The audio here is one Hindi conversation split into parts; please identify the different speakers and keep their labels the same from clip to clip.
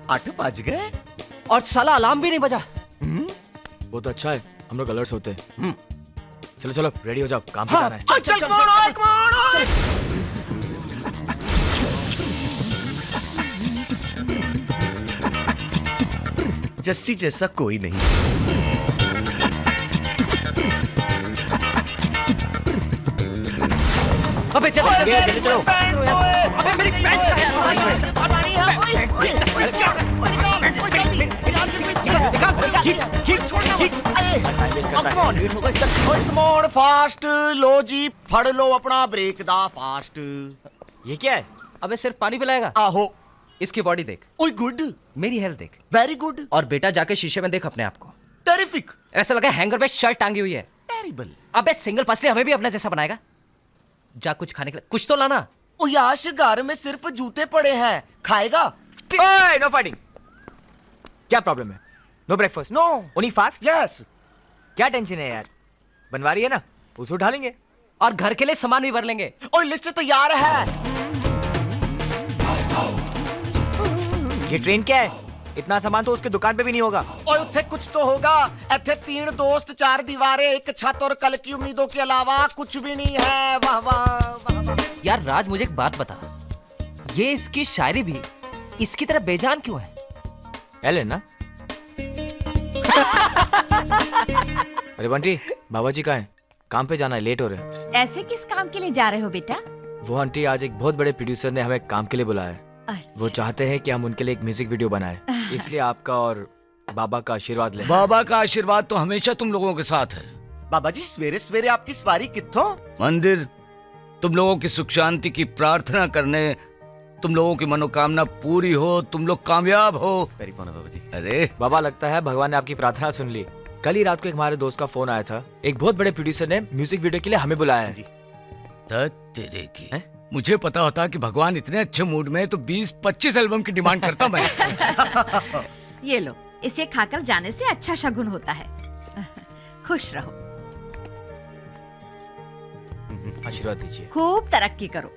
Speaker 1: 8 बज गए
Speaker 2: और साला अलार्म भी नहीं बजा।
Speaker 3: वो तो अच्छा है, हम लोग अलर्ट होते हैं। चलो चलो रेडी हो जाओ, काम पे जाना है।
Speaker 1: चल जस्सी जैसा कोई नहीं।
Speaker 2: अबे चलो चलो। अबे मेरी पैंट
Speaker 1: फास्ट लो जी, फड़ लो अपना ब्रेक दा फास्ट।
Speaker 3: ये क्या है?
Speaker 2: अबे सिर्फ पानी पिलाएगा?
Speaker 1: आहो।
Speaker 2: इसकी बॉडी देख,
Speaker 1: ओए गुड,
Speaker 2: मेरी हेल्थ देख,
Speaker 1: वेरी गुड,
Speaker 2: और बेटा जाके शीशे में देख अपने आप को।
Speaker 1: टेरिफिक।
Speaker 2: ऐसा लगा हैंगर पे शर्ट टांगी हुई है।
Speaker 1: टेरिबल।
Speaker 2: अबे सिंगल पसली हमें भी अपना जैसा बनाएगा। जा कुछ खाने के लिए कुछ तो लाना।
Speaker 1: ओ याश, घर में सिर्फ जूते पड़े हैं, खाएगा?
Speaker 3: ओए, नो फाइटिंग। क्या प्रॉब्लम है? No breakfast?
Speaker 1: No.
Speaker 3: Only fast?
Speaker 1: Yes.
Speaker 3: क्या टेंशन है यार, बनवारी है ना, उसे उठा लेंगे
Speaker 2: और घर के लिए सामान भी भर लेंगे।
Speaker 1: ओए लिस्ट तैयार है।
Speaker 3: ये ट्रेन क्या है? इतना सामान तो उसके दुकान पे भी नहीं होगा।
Speaker 1: ओए उत्थे कुछ तो होगा। इत्थे 3 दोस्त, 4 दीवारें, एक छत और कल की उम्मीदों के अलावा कुछ भी नहीं है। वाह वाह वाह वाह।
Speaker 2: यार राज, मुझे एक बात बता, ये इसकी शायरी भी इसकी तरह बेजान क्यों है?
Speaker 3: एलन ना? अरे बंटी, बाबा जी कहाँ हैं? काम पे जाना है, लेट हो रहे हैं।
Speaker 4: ऐसे किस काम के लिए जा रहे हो बेटा?
Speaker 3: वो आंटी, आज एक बहुत बड़े प्रोड्यूसर ने हमें काम के लिए बुलाया है।
Speaker 4: अच्छा।
Speaker 3: वो चाहते हैं कि हम उनके लिए एक म्यूजिक वीडियो बनाएं, इसलिए आपका और बाबा का आशीर्वाद लें।
Speaker 5: बाबा का आशीर्वाद तो हमेशा तुम लोगों के साथ है।
Speaker 1: बाबा जी सवेरे सवेरे आपकी सवारी कित्थों?
Speaker 5: मंदिर, तुम लोगों की सुख शांति की प्रार्थना करने, तुम लोगों की मनोकामना पूरी हो, तुम लोग कामयाब हो।
Speaker 1: वेरी कौन है बाबा जी?
Speaker 5: अरे
Speaker 3: बाबा, लगता है भगवान ने आपकी प्रार्थना सुन ली। कल ही रात को एक हमारे दोस्त का फोन आया था, एक बहुत बड़े प्रोड्यूसर ने म्यूजिक वीडियो के लिए हमें बुलाया है।
Speaker 5: तेरे की है? मुझे पता होता कि भगवान इतने अच्छे मूड में है तो 20-25 एल्बम की डिमांड करता मैं।
Speaker 4: ये लो, इसे खाकर जाने से अच्छा शगुन होता है। खुश रहो,
Speaker 3: आशीर्वाद दीजिए।
Speaker 4: खूब तरक्की करो।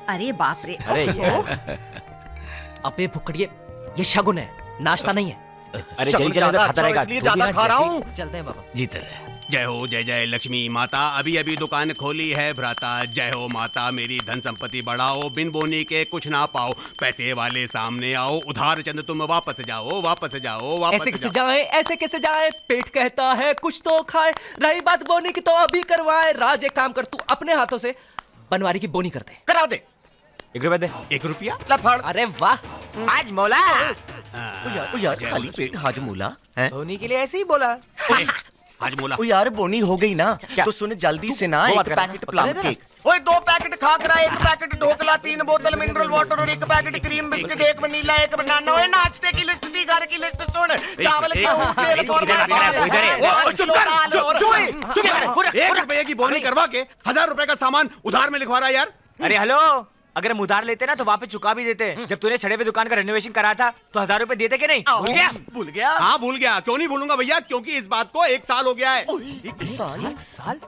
Speaker 4: अरे बाप रे।
Speaker 3: अरे
Speaker 4: ओहो।
Speaker 2: अबे फुकड़िए, ये शगुन है, नाश्ता नहीं है।
Speaker 3: अरे जल्दी जल्दी खाता रहेगा,
Speaker 1: इसलिए
Speaker 3: तू भी
Speaker 1: ज्यादा
Speaker 3: ना
Speaker 1: खा रहा
Speaker 3: जैसे-
Speaker 1: हूँ।
Speaker 2: चलते हैं बाबा।
Speaker 5: जीते रहे।
Speaker 6: जय हो जय जय लक्ष्मी माता, अभी अभी दुकान खोली है भ्राता। जय हो माता, मेरी धन संपत्ति बढ़ाओ, बिन बोनी के कुछ ना पाओ। पैसे वाले सामने आओ, उधार चंद तुम वापस जाओ, वापस जाओ, वापस
Speaker 2: ऐसे कैसे
Speaker 6: जाओ।
Speaker 2: जाए, ऐसे कैसे जाए, पेट कहता है कुछ तो खाए। रही बात बोनी की तो अभी करवाए। राज एक काम कर, तू अपने हाथों से बनवारी की बोनी कर दे।
Speaker 1: करा दे।
Speaker 3: 1 रुपया दे।
Speaker 6: 1 रुपया?
Speaker 1: लफड़।
Speaker 2: अरे वाह,
Speaker 3: आज मौला
Speaker 1: ओ यार खाली पेट हाजमूला है।
Speaker 3: धोनी के लिए ऐसे ही बोला।
Speaker 6: आज बोला।
Speaker 1: ओ यार बोनी हो गई ना,
Speaker 3: क्या?
Speaker 1: तो सुन जल्दी से ना
Speaker 3: वो
Speaker 1: 1
Speaker 3: बात करना।
Speaker 1: पैकेट प्लम
Speaker 3: दे देना।
Speaker 1: केक। ओए 2 पैकेट खाकरा, 1 पैकेट ढोकला, 3 बोतल मिनरल वाटर और 1 पैकेट क्रीम बिस्किट, 1 वनीला, 1 बनाना। ओए नाश्ते की लिस्ट दी, घर की लिस्ट सुन। चावल की तेल और
Speaker 6: इधर है। चुप कर। 1 रुपये की बोनी करवा के 1000 रुपए का सामान उधार में लिखवा रहा है यार।
Speaker 3: अरे हेलो, अगर हम उधार लेते ना तो वापस चुका भी देते। जब तूने सड़े हुए दुकान का रेनोवेशन करा था तो 1000 रुपए देते कि नहीं? भूल गया?
Speaker 1: भूल गया।
Speaker 6: हाँ भूल गया, क्यों नहीं भूलूंगा भैया, क्योंकि इस बात को 1 साल हो गया है।
Speaker 1: 1 साल?
Speaker 3: साल?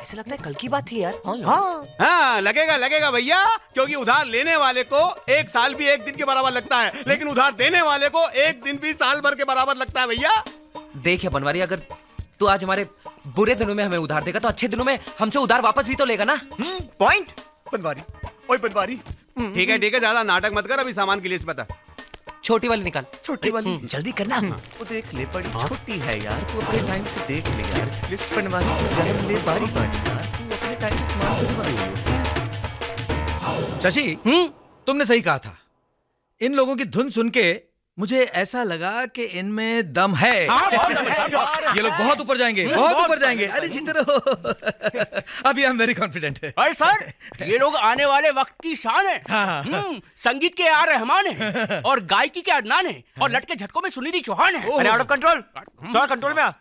Speaker 3: ऐसा लगता है कल की बात थी यार।
Speaker 1: हाँ।
Speaker 6: हाँ लगेगा भैया, क्योंकि उधार लेने वाले को 1 साल भी 1 दिन के बराबर लगता है, लेकिन उधार देने वाले को 1 दिन भी साल भर के बराबर लगता है भैया।
Speaker 2: देख या बनवारी, अगर तू आज हमारे बुरे दिनों में हमें उधार देगा तो अच्छे दिनों में हमसे उधार वापस भी तो लेगा ना।
Speaker 1: पॉइंट। बनवारी, ओए बनवारी।
Speaker 6: ठीक है ज्यादा नाटक मत कर, अभी सामान की लिस्ट बता।
Speaker 2: छोटी वाली निकाल।
Speaker 1: छोटी वाली
Speaker 3: जल्दी करना।
Speaker 1: वो देख ले, बड़ी छोटी है यार, तू अपने टाइम से देख ले यार। लिस्ट बनवानी तो जन्म ले बारी बारी यार, तू अपने टाइम से सामान बनवा ले।
Speaker 7: शशि, तुमने सही कहा था। इन लोगों की धुन सुन के मुझे ऐसा लगा कि इनमें दम है। ये लोग बहुत ऊपर जाएंगे, बहुत ऊपर जाएंगे। अरे जीते रहो। अभी आई एम वेरी कॉन्फिडेंट है।
Speaker 8: अरे सर, ये लोग आने वाले वक्त की शान है। संगीत के आर रहमान है और गायकी के अदनान है और लटके झटकों में सुनिधि चौहान है।
Speaker 3: अरे आउट ऑफ कंट्रोल, थोड़ा कंट्रोल में आ।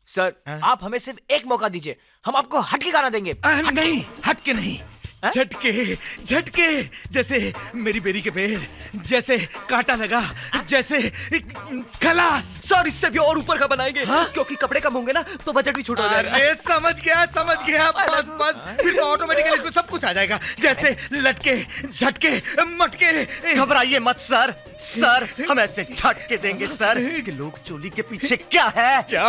Speaker 3: सर आप हमें सिर्फ एक मौका दीजिए, हम आपको हट के गाना देंगे।
Speaker 7: नहीं, हट के नहीं, झटके झटके, जैसे मेरी बेरी के पेड़, जैसे कांटा लगा, जैसे खलास।
Speaker 2: सर इससे भी और ऊपर का बनाएंगे, क्योंकि कपड़े कम होंगे ना तो बजट भी छोटा हो जाएगा।
Speaker 7: अरे समझ गया बस बस, फिर तो ऑटोमेटिकली इसमें सब कुछ आ जाएगा, जैसे लटके झटके मटके।
Speaker 1: घबराइए मत सर, सर हम ऐसे झटके देंगे सर कि लोग चोली के पीछे क्या है
Speaker 3: क्या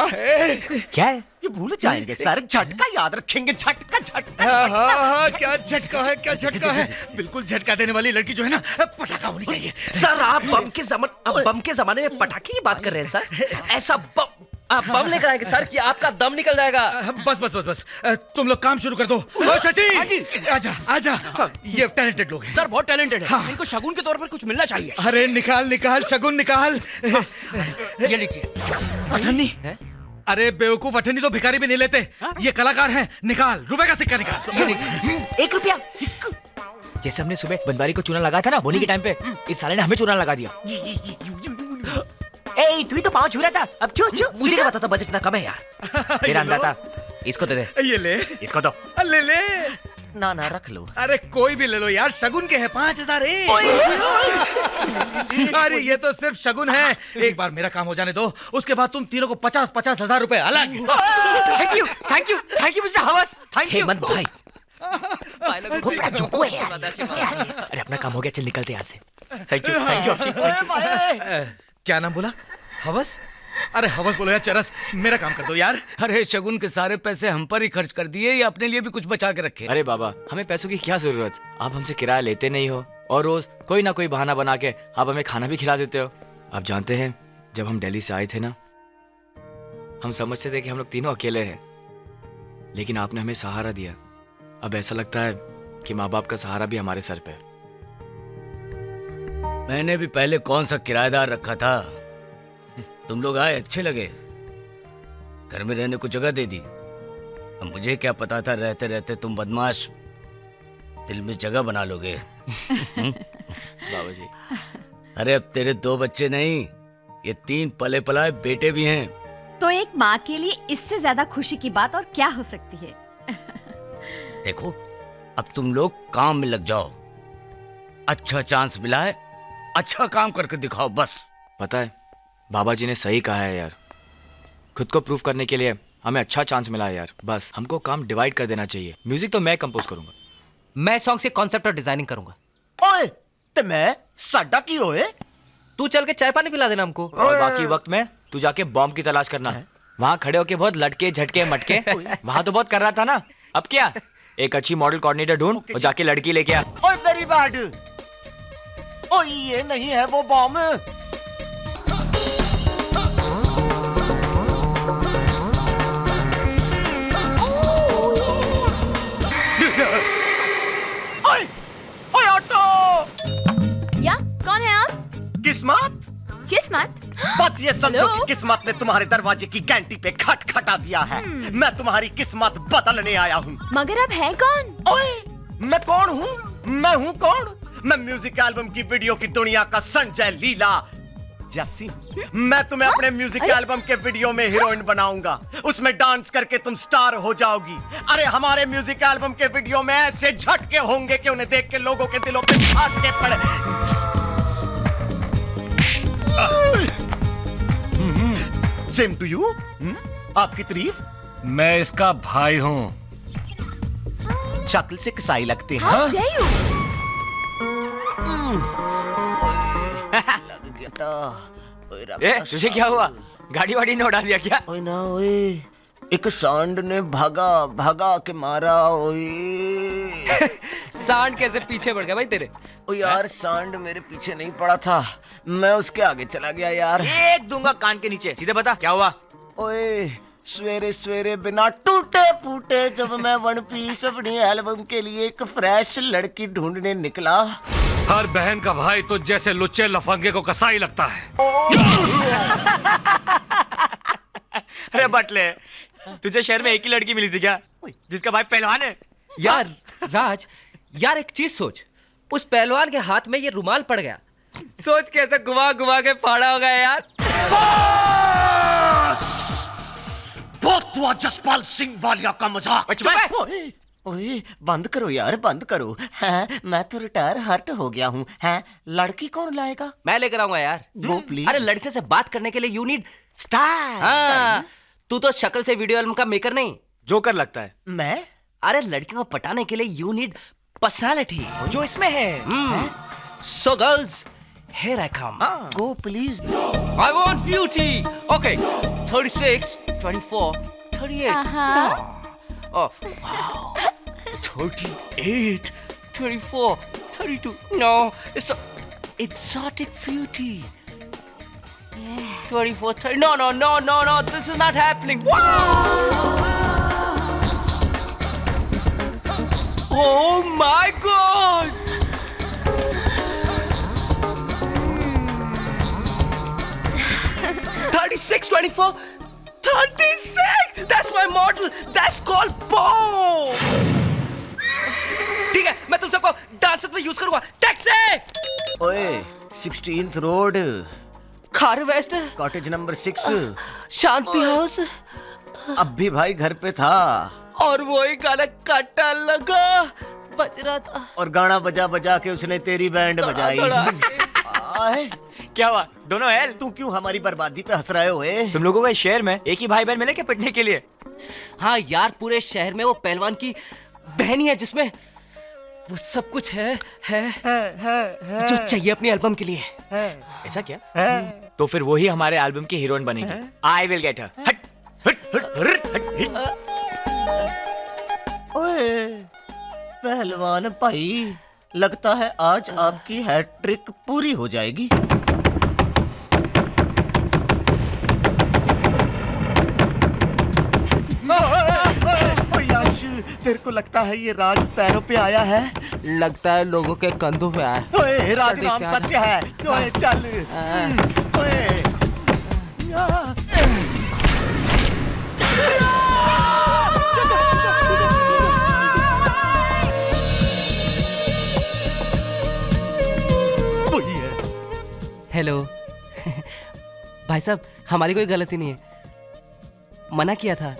Speaker 3: है?
Speaker 1: ये भूल जाएंगे सर। झटका याद रखेंगे, झटका झटका
Speaker 7: हाँ, क्या झटका है, बिल्कुल झटका देने वाली लड़की जो है ना, पटाखा होनी चाहिए।
Speaker 2: सर आप बम के जमाने में पटाखे की बात कर रहे हैं सर? ऐसा आप बम लेकर आएंगे सर कि आपका दम निकल जाएगा।
Speaker 7: बस तुम लोग काम शुरू कर दो। ओ शशि, आजा, ये टैलेंटेड लोग हैं।
Speaker 8: सर बहुत टैलेंटेड है, इनको शगुन के तौर पर कुछ मिलना चाहिए।
Speaker 7: अरे निकाल शगुन निकाल।
Speaker 8: ये लीजिए।
Speaker 7: अठन्नी, अरे बेवकूफ, अठन्नी तो भिखारी भी नहीं लेते, ये कलाकार हैं। निकाल, रुपए का सिक्का निकाल।
Speaker 3: 1 रुपया। जैसे हमने सुबह बनवारी को चूना लगाया था ना बोनी के टाइम पे, इस साले ने हमें चूना लगा दिया। ए तू ही तो पाँव छू रहा था, अब छू।
Speaker 2: मुझे क्या पता था बजट इतना कम है यार।
Speaker 3: तेरा अंदाजा, इसको दे दे।
Speaker 7: ये ले,
Speaker 3: इसको दो।
Speaker 7: ले।
Speaker 1: ना रख लो।
Speaker 7: अरे कोई भी ले लो यार, शगुन के हैं 5000। अरे ये तो सिर्फ शगुन है, एक बार मेरा काम हो जाने दो, उसके बाद तुम तीनों को 50 हजार रुपए अलग।
Speaker 3: थैंक यू मिस्टर हवस, थैंक यू।
Speaker 2: हेमंत भाई
Speaker 3: बहुत बड़ा जोको है यार। अरे अपना काम हो गया, चल निकलते यहाँ से। Thank you.
Speaker 7: क्या नाम बोला? हवस? अरे हवस बोलो यार, चरस, मेरा काम कर दो यार।
Speaker 5: अरे शगुन के सारे पैसे हम पर ही खर्च कर दिए, या अपने लिए भी कुछ बचा के रखे?
Speaker 3: अरे बाबा, हमें पैसों की क्या जरूरत? आप हमसे किराया लेते नहीं हो और रोज कोई ना कोई बहाना बना के आप हमें खाना भी खिला देते हो। आप जानते हैं, जब हम दिल्ली से आए थे ना, हम समझते थे कि हम लोग तीनों अकेले हैं, लेकिन आपने हमें सहारा दिया। अब ऐसा लगता है कि माँ बाप का सहारा भी हमारे सर पे है।
Speaker 5: मैंने भी पहले कौन सा किराएदार रखा था, तुम लोग आए अच्छे लगे, घर में रहने को जगह दे दी। अब मुझे क्या पता था रहते रहते तुम बदमाश दिल में जगह बना लोगे।
Speaker 3: बाबा जी,
Speaker 5: अरे अब तेरे 2 बच्चे नहीं, ये 3 पले पलाए बेटे भी हैं।
Speaker 4: तो एक माँ के लिए इससे ज्यादा खुशी की बात और क्या हो सकती है?
Speaker 5: देखो, अब तुम लोग काम में लग जाओ, अच्छा चांस मिला है, अच्छा काम करके दिखाओ बस।
Speaker 3: पता है, बाबा जी ने सही कहा है यार, खुद को प्रूव करने के लिए हमें अच्छा चांस मिला है यार। बस हमको काम डिवाइड कर देना चाहिए। म्यूजिक तो मैं कंपोज करूंगा,
Speaker 2: मैं सॉन्ग से कॉन्सेप्ट और डिजाइनिंग करूंगा।
Speaker 1: ओए ते मैं साडा की होए?
Speaker 2: तू चल के चाय पानी पिला देना हमको,
Speaker 3: और बाकी वक्त में तू जाके बॉम्ब की तलाश करना है। वहाँ खड़े होके बहुत लटके झटके मटके वहाँ तो बहुत कर रहा था ना, अब क्या, एक अच्छी मॉडल कोऑर्डिनेटर ढूंढ और जाके लड़की लेके आ।
Speaker 1: ओए वेरी बैड, ओए ये नहीं है वो बॉम्ब। ओए ऑटो,
Speaker 4: या कौन है आप?
Speaker 1: किस्मत,
Speaker 4: किस्मत?
Speaker 1: बस ये समझो
Speaker 4: हेलो?
Speaker 1: कि किस्मत ने तुम्हारे दरवाजे की घंटी पे खटखटा दिया है। मैं तुम्हारी किस्मत बदलने आया हूँ।
Speaker 4: मगर अब है कौन?
Speaker 1: ओए मैं कौन हूँ? मैं हूँ कौन? मैं म्यूजिक एल्बम की वीडियो की दुनिया का संजय लीला जस्सी। मैं तुम्हें अपने म्यूजिक एल्बम के वीडियो में हीरोइन बनाऊंगा, उसमें डांस करके तुम स्टार हो जाओगी। अरे हमारे म्यूजिक एल्बम के वीडियो में ऐसे झटके होंगे कि उन्हें देख के लोगों के दिलों पे छाके पड़े। Same to you. आपकी तारीफ।
Speaker 5: मैं इसका भाई हूँ।
Speaker 1: शक्ल से कसाई लगते हैं।
Speaker 4: How dare you?
Speaker 3: ए, तुझे क्या हुआ? गाड़ी वाड़ी ने उड़ा दिया क्या?
Speaker 1: ओए ना ओए, एक सांड ने भागा के मारा। ओए
Speaker 2: सांड कैसे पीछे बढ़ गया भाई तेरे?
Speaker 1: ओ यार, सांड मेरे पीछे नहीं पड़ा था, मैं उसके आगे चला गया यार।
Speaker 3: एक दूंगा कान के नीचे, सीधे बता क्या हुआ?
Speaker 1: ओए सवेरे सवेरे बिना टूटे फूटे जब मैं वन पीस अपनी एल्बम के लिए एक फ्रेश लड़की ढूंढने निकला।
Speaker 9: हर बहन का भाई तो जैसे लुच्चे लफंगे को कसाई लगता है।
Speaker 3: अरे बटले, तुझे शहर में एक ही लड़की मिली थी क्या जिसका भाई पहलवान है?
Speaker 2: यार राज, यार एक चीज सोच, उस पहलवान के हाथ में ये रुमाल पड़ गया, सोच कैसे घुमा घुमा के फाड़ा होगा यार।
Speaker 1: बहुत हुआ जसपाल सिंह वालिया का मजाक।
Speaker 3: चुप है।
Speaker 1: ओए बंद करो यार, बंद करो। हैं, मैं तो रिटायर हर्ट हो गया हूँ। हैं, लड़की कौन लाएगा?
Speaker 2: मैं लेकर आऊंगा यार।
Speaker 1: वो प्लीज।
Speaker 2: अरे लड़के से बात करने के लिए यू नीड
Speaker 1: स्टार।
Speaker 2: हाँ, तू तो शक्ल से वीडियो एल्बम का मेकर नहीं,
Speaker 3: जोकर लगता है।
Speaker 1: मैं?
Speaker 2: अरे लड़कियों को पटाने के लिए यू नीड पर्सनालिटी, जो इसमें है। So girls, here I come.
Speaker 1: Go please.
Speaker 2: I want beauty. Okay, 36, 24, 38. Oh, wow. 38, 24, 32. No, it's a exotic beauty. 24, 30. No. This is not happening. Wow! Oh my God! 36, 24, 36! That's my model! That's called bomb! ठीक है, मैं तुम सबको डांसर्स में यूज करूंगा। टैक्सी!
Speaker 1: ओए, 16th रोड,
Speaker 2: खार वेस्ट,
Speaker 1: कॉटेज नंबर 6,
Speaker 2: शांति हाउस।
Speaker 1: अब भी भाई घर पे था
Speaker 2: और वही गाना कटा लगा बज रहा था।
Speaker 1: और गाना बजा बजा के उसने तेरी बैंड बजाई। आए,
Speaker 3: क्या हुआ? दोनों हेल?
Speaker 1: तू क्यों हमारी बर्बादी पे हंस रहे हो?
Speaker 3: तुम लोगों का इस शहर में एक ही भाई बहन मिले क्या पिटने के लिए?
Speaker 2: हाँ यार, पूरे शहर में वो पहलवान की बहन ही है जिसमें वो सब कुछ है जो चाहिए अपनी एल्बम के लिए।
Speaker 3: ऐसा क्या? तो फिर वही हमारे एल्बम की हीरोइन बनेगी। I will get her. हट हट हट हट हट।
Speaker 1: ओए, पहलवान भाई, लगता है आज आपकी हैट्रिक पूरी हो जाएगी। यश, तेरे को लगता है ये राज पैरों पे आया है?
Speaker 2: लगता है लोगों के कंधों पे आया।
Speaker 1: ओए, राज नाम सत्य है। ओए, चल। ओए,
Speaker 2: हेलो भाई साहब, हमारी कोई गलती नहीं है, मना किया था,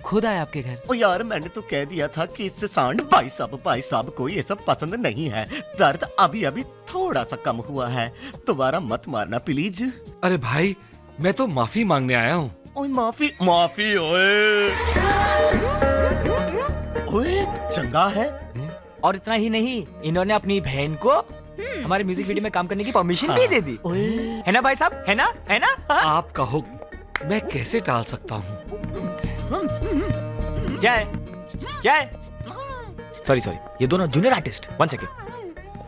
Speaker 2: खुद आए आपके घर।
Speaker 1: ओ यार, मैंने तो कह दिया था कि इससे सांड भाई साहब को ये सब पसंद नहीं है। दर्द अभी अभी थोड़ा सा कम हुआ है, दोबारा मत मारना प्लीज।
Speaker 9: अरे भाई, मैं तो माफी मांगने आया हूँ।
Speaker 1: ओए, माफी माफी? ओए, चंगा है।
Speaker 3: और इतना ही नहीं, इन्होंने अपनी बहन को हमारे म्यूजिक वीडियो में काम करने की परमिशन भी दे दी। है ना भाई साहब? है ना? है ना?
Speaker 9: आपका हुक्म मैं कैसे टाल सकता हूँ?
Speaker 3: क्या है? क्या है? सॉरी, ये दोनों junior artist. 1 second,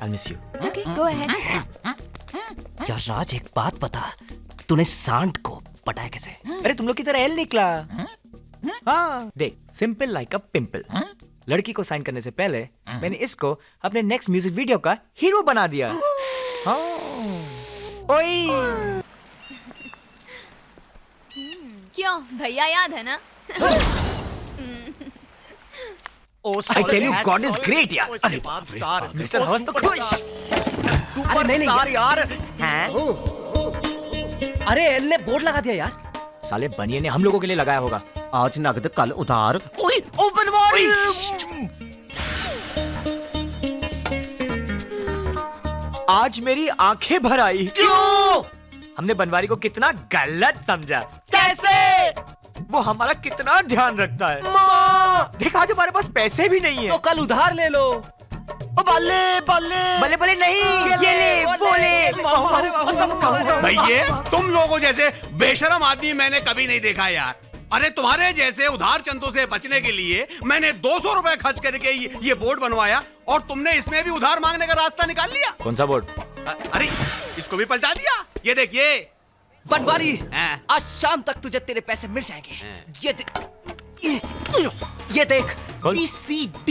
Speaker 3: I miss you.
Speaker 4: Okay, go ahead.
Speaker 2: यार राज, एक बात बता, तूने सांड को पटाया कैसे?
Speaker 3: अरे तुम लोग की तरह एल निकला। हाँ देख, सिंपल लाइक अ पिंपल। लड़की को साइन करने से पहले मैंने इसको अपने नेक्स्ट म्यूजिक वीडियो का हीरो बना दिया। हाँ। ओए,
Speaker 10: क्यों भैया याद है ना?
Speaker 3: I tell you, God is great यार।
Speaker 1: अरे स्टार
Speaker 3: मिस्टर हवस तो खुश।
Speaker 1: अरे नहीं यार। हैं?
Speaker 2: अरे एल ने बोर्ड लगा दिया यार।
Speaker 3: साले बनिए ने हम लोगों के लिए लगाया होगा।
Speaker 1: आज नगद कल उधार। ओए, ओ बनवारी।
Speaker 3: आज मेरी आंखें भर आई। क्यों? हमने बनवारी को कितना गलत समझा। कैसे? वो हमारा कितना ध्यान रखता है। माँ, देख आज हमारे पास पैसे भी नहीं है।
Speaker 2: तो कल उधार ले लो।
Speaker 1: बल्ले बल्ले
Speaker 3: बल्ले बल्ले नहीं, ये ले बोले।
Speaker 6: भैया, तुम लोगों जैसे बेशरम आदमी मैंने कभी नहीं देखा यार। अरे तुम्हारे जैसे उधार चंदों से बचने के लिए मैंने 200 रुपए खर्च करके ये बोर्ड बनवाया, और तुमने इसमें भी उधार मांगने का रास्ता निकाल लिया।
Speaker 3: कौन सा बोर्ड?
Speaker 6: अरे इसको भी पलटा दिया। ये देख, ये
Speaker 2: बनवारी, आज शाम तक तुझे तेरे पैसे मिल जाएंगे। ये देख VCD।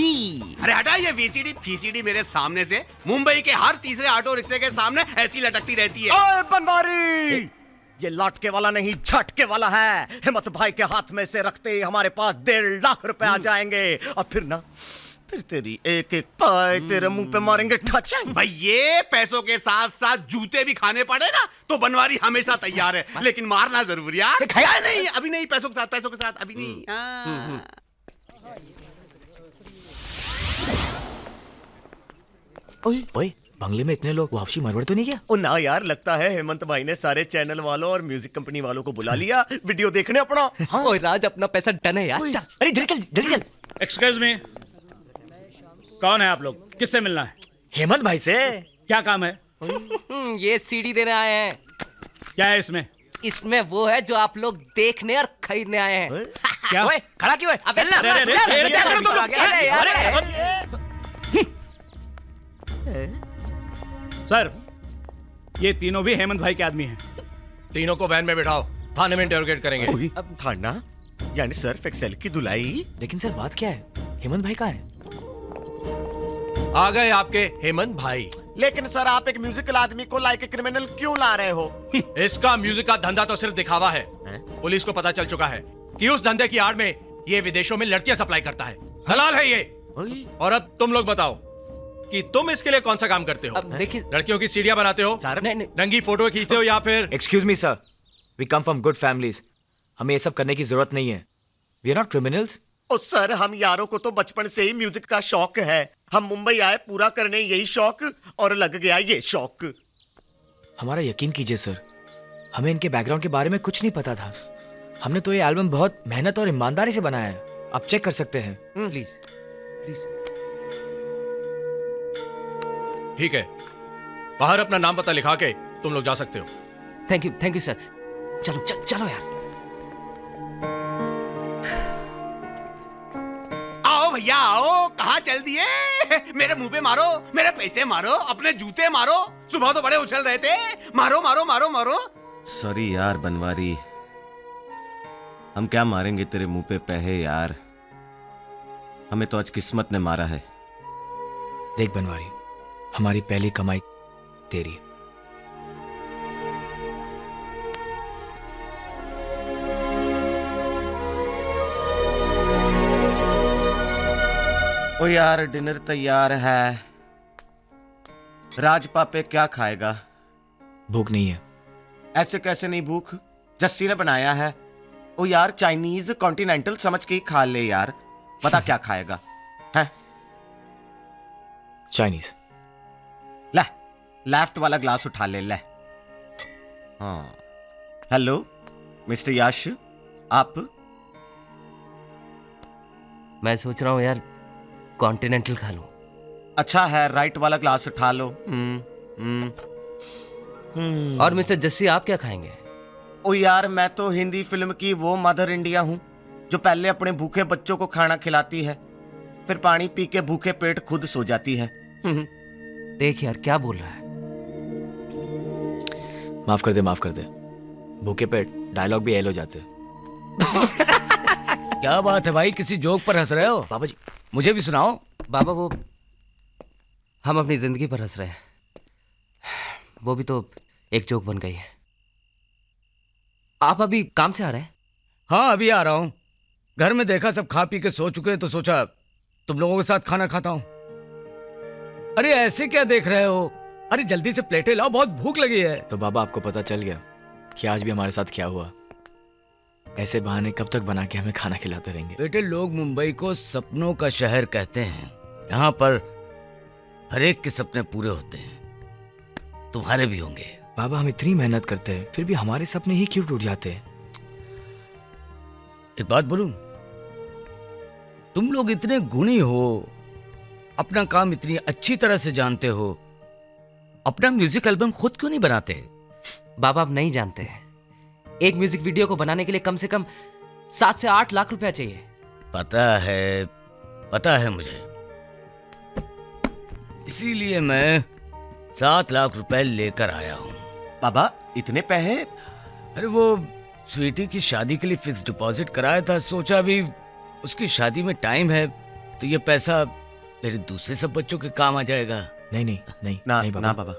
Speaker 6: अरे हटा ये VCD फीसीडी मेरे सामने से। मुंबई के हर तीसरे ऑटो रिक्शे के सामने ऐसी लटकती रहती है।
Speaker 1: ओए बनवारी, ये लटके वाला नहीं, झटके वाला है। हिम्मत भाई के हाथ में से रखते ही हमारे पास 1.5 लाख रुपए आ जाएंगे, और फिर तेरी एक एक पाई तेरे मुंह पे मारेंगे ठचाएंगे।
Speaker 6: भाई ये पैसों के साथ साथ जूते भी खाने पड़े ना तो बनवारी हमेशा तैयार है, लेकिन मारना जरूर यार। खाया नहीं, अभी नहीं, पैसों के साथ अभी नहीं।
Speaker 3: ओए बंगले में इतने लोग वापसी मरवड़ तो नहीं गया?
Speaker 1: ओ ना यार, लगता है हेमंत भाई ने सारे चैनल वालों और म्यूजिक कंपनी वालों को बुला लिया वीडियो देखने अपना।
Speaker 2: हाँ। ओए राज, अपना पैसा डन है यार। चल, अरे जल्दी चल।
Speaker 8: एक्सक्यूज मी, कौन है आप लोग? किससे मिलना है?
Speaker 3: हेमंत भाई से।
Speaker 8: क्या काम है?
Speaker 2: ये सीडी देने आए हैं।
Speaker 8: क्या है इसमें?
Speaker 2: इसमें वो है जो आप लोग देखने और खरीदने आए हैं।
Speaker 8: क्या?
Speaker 3: ओए खड़ा क्यों है?
Speaker 2: अबे
Speaker 3: चल ना।
Speaker 8: सर, ये तीनों भी हेमंत भाई के आदमी हैं।
Speaker 7: तीनों को वैन में बिठाओ, थाने में इंटरोगेट करेंगे।
Speaker 1: अब थाना यानी सर्फ एक्सेल की धुलाई।
Speaker 3: लेकिन सर बात क्या है? हेमंत भाई कहाँ है?
Speaker 7: आ गए आपके हेमंत भाई।
Speaker 1: लेकिन सर, आप एक म्यूजिकल आदमी को लाइक क्रिमिनल क्यों ला रहे हो?
Speaker 7: इसका म्यूजिक का धंधा तो सिर्फ दिखावा है। पुलिस को पता चल चुका है कि उस धंधे की आड़ में ये विदेशों में लड़कियां सप्लाई करता है। हलाल है ये। और अब तुम लोग बताओ कि तुम इसके लिए कौन सा काम करते हो?
Speaker 2: अब देखिए,
Speaker 7: लड़कियों की सीढ़ियां बनाते हो,
Speaker 2: नहीं।
Speaker 7: रंगी फोटो खींचते हो, या फिर?
Speaker 3: Excuse me sir, we come from good families. हमें ये सब करने की जरूरत नहीं है। We are not criminals.
Speaker 1: Oh sir, हम यारों को तो बचपन से ही म्यूजिक का शौक है। हम मुंबई आए पूरा करने यही शौक, और लग गया ये शौक।
Speaker 3: हमारा यकीन कीजिए सर, हमें इनके बैकग्राउंड के बारे में कुछ नहीं पता था। हमने तो ये एल्बम बहुत मेहनत और ईमानदारी से बनाया है। आप चेक कर सकते हैं।
Speaker 2: Please please.
Speaker 7: ठीक है, बाहर अपना नाम पता लिखा के तुम लोग जा सकते हो।
Speaker 2: Thank you sir. चलो यार।
Speaker 6: आओ भैया आओ, कहाँ चल दिए? मेरे मुंह पे मारो, मेरे पैसे मारो, अपने जूते मारो। सुबह तो बड़े उछल रहे थे। मारो मारो मारो मारो।
Speaker 1: सॉरी यार बनवारी, हम क्या मारेंगे तेरे मुंह पे पैसे यार। हमें तो आज किस्मत ने मारा है।
Speaker 3: देख बनवारी, हमारी पहली कमाई तेरी।
Speaker 1: ओ यार, डिनर तैयार है। राज पापे क्या खाएगा?
Speaker 3: भूख नहीं है।
Speaker 1: ऐसे कैसे नहीं भूख? जस्सी ने बनाया है। ओ यार, चाइनीज कॉन्टिनेंटल समझ के ही खा ले यार। पता क्या खाएगा है?
Speaker 3: चाइनीज।
Speaker 1: ले, लेफ्ट वाला ग्लास उठा ले। हाँ, हेलो मिस्टर यश, आप?
Speaker 2: मैं सोच रहा हूँ यार, कॉन्टिनेंटल खा लूं।
Speaker 1: अच्छा है, राइट वाला ग्लास उठा लो।
Speaker 2: और मिस्टर जस्सी, आप क्या खाएंगे?
Speaker 1: ओ यार, मैं तो हिंदी फिल्म की वो मदर इंडिया हूं जो पहले अपने भूखे बच्चों को खाना खिलाती है, फिर पानी पी के भूखे पेट खुद सो जाती है।
Speaker 2: देख यार, क्या बोल रहा है?
Speaker 3: माफ कर दे। भूखे पेट डायलॉग भी एल हो जाते।
Speaker 5: क्या बात है भाई, किसी जोक पर हंस रहे हो?
Speaker 3: बाबा जी,
Speaker 5: मुझे भी सुनाओ।
Speaker 2: बाबा, वो हम अपनी जिंदगी पर हंस रहे हैं, वो भी तो एक जोक बन गई है। आप अभी काम से आ रहे हैं?
Speaker 5: हाँ, अभी आ रहा हूँ। घर में देखा सब खा पी के सो चुके हैं, तो सोचा तुम लोगों के साथ खाना खाता हूँ। अरे ऐसे क्या देख रहे हो? अरे जल्दी से प्लेटें लाओ, बहुत भूख लगी है।
Speaker 3: तो बाबा आपको पता चल गया कि आज भी हमारे साथ क्या हुआ? ऐसे बहाने कब तक बना के हमें खाना खिलाते रहेंगे?
Speaker 5: बेटे, लोग मुंबई को सपनों का शहर कहते हैं। यहाँ पर हर एक के सपने पूरे होते हैं, तुम्हारे भी होंगे।
Speaker 3: बाबा, हम इतनी मेहनत करते हैं, फिर भी हमारे सपने ही क्यों टूट जाते हैं?
Speaker 5: एक बात बोलूं, तुम लोग इतने गुणी हो, अपना काम इतनी अच्छी तरह से जानते हो, अपना म्यूजिक एल्बम खुद क्यों नहीं बनाते?
Speaker 2: बाबा, आप नहीं जानते हैं, एक म्यूजिक वीडियो को बनाने के लिए कम से कम 7 से 8 लाख रुपया चाहिए।
Speaker 5: पता है मुझे, इसीलिए मैं 7 लाख रुपए लेकर आया हूं।
Speaker 1: बाबा, इतने पैसे?
Speaker 5: अरे वो स्वीटी की शादी के लिए फिक्स डिपॉजिट कराया था, सोचा अभी उसकी शादी में टाइम है तो ये पैसा मेरे दूसरे सब बच्चों के काम आ जाएगा।
Speaker 3: नहीं
Speaker 1: ना बाबा,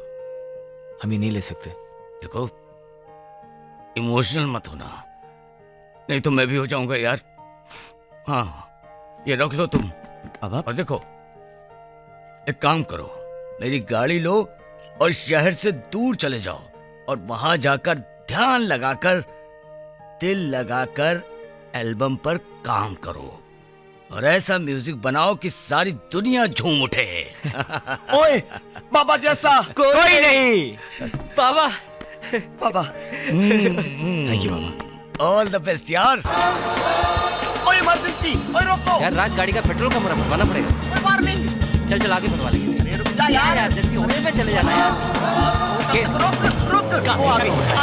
Speaker 3: हम ये नहीं ले सकते।
Speaker 5: देखो, इमोशनल मत होना, नहीं तो मैं भी हो जाऊंगा यार। हाँ, ये रख लो तुम।
Speaker 1: बाबा,
Speaker 5: और देखो, एक काम करो, मेरी गाड़ी लो और शहर से दूर चले जाओ और वहां जाकर ध्यान लगाकर, दिल लगाकर एल्बम पर काम करो। और ऐसा म्यूजिक बनाओ कि सारी दुनिया झूम उठे।
Speaker 1: ओए बाबा जैसा
Speaker 3: कोई नहीं।
Speaker 2: बाबा
Speaker 1: बाबा।
Speaker 3: थैंक यू बाबा।
Speaker 5: ऑल द बेस्ट यार।
Speaker 1: ओए इमरजेंसी, ओए रोको।
Speaker 2: यार राज गाड़ी का पेट्रोल का भरवाना पड़ेगा।
Speaker 1: ओए वार्निंग।
Speaker 2: चल चल आगे भरवा लेंगे।
Speaker 1: अरे रुक जा यार।
Speaker 2: जल्दी होने में चले जाना यार। ओके
Speaker 1: रुक। वो आ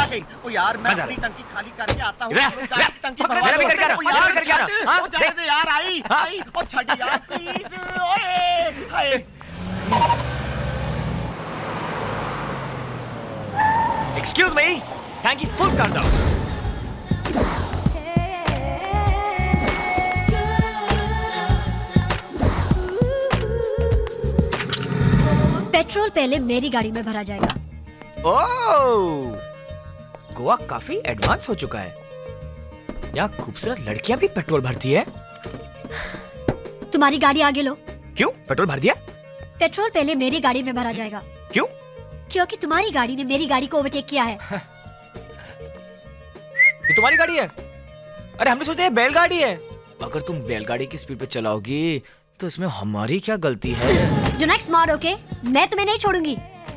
Speaker 1: गई। ओ यार मैं अपनी टंकी खाली करके आता हूँ। टंकी
Speaker 3: मेरा भी करके आ रहा,
Speaker 1: यार
Speaker 3: करके आ रहा।
Speaker 1: हाँ जाने दे यार। आई ओ छड़ी यार प्लीज। ओए हाय।
Speaker 3: एक्सक्यूज मी, टैंकी फुल कर दो।
Speaker 11: पेट्रोल पहले मेरी गाड़ी में भरा जाएगा।
Speaker 3: ओह, गोवा काफी एडवांस हो चुका है। यहाँ खूबसूरत लड़कियां भी पेट्रोल भरती है।
Speaker 11: तुम्हारी गाड़ी आगे लो।
Speaker 3: क्यों? पेट्रोल भर दिया?
Speaker 11: पेट्रोल पहले मेरी गाड़ी में भरा जाएगा।
Speaker 3: क्यों?
Speaker 11: क्योंकि तुम्हारी गाड़ी ने मेरी गाड़ी को ओवरटेक किया है।
Speaker 3: ये तुम्हारी गाड़ी है? अरे हमने सोचा ये बैलगाड़ी है। अगर तुम बैलगाड़ी की स्पीड पे चलाओगी तो इसमें हमारी क्या गलती है?
Speaker 11: Do not smart, okay? मैं तुम्हें नहीं छोड़ूंगी।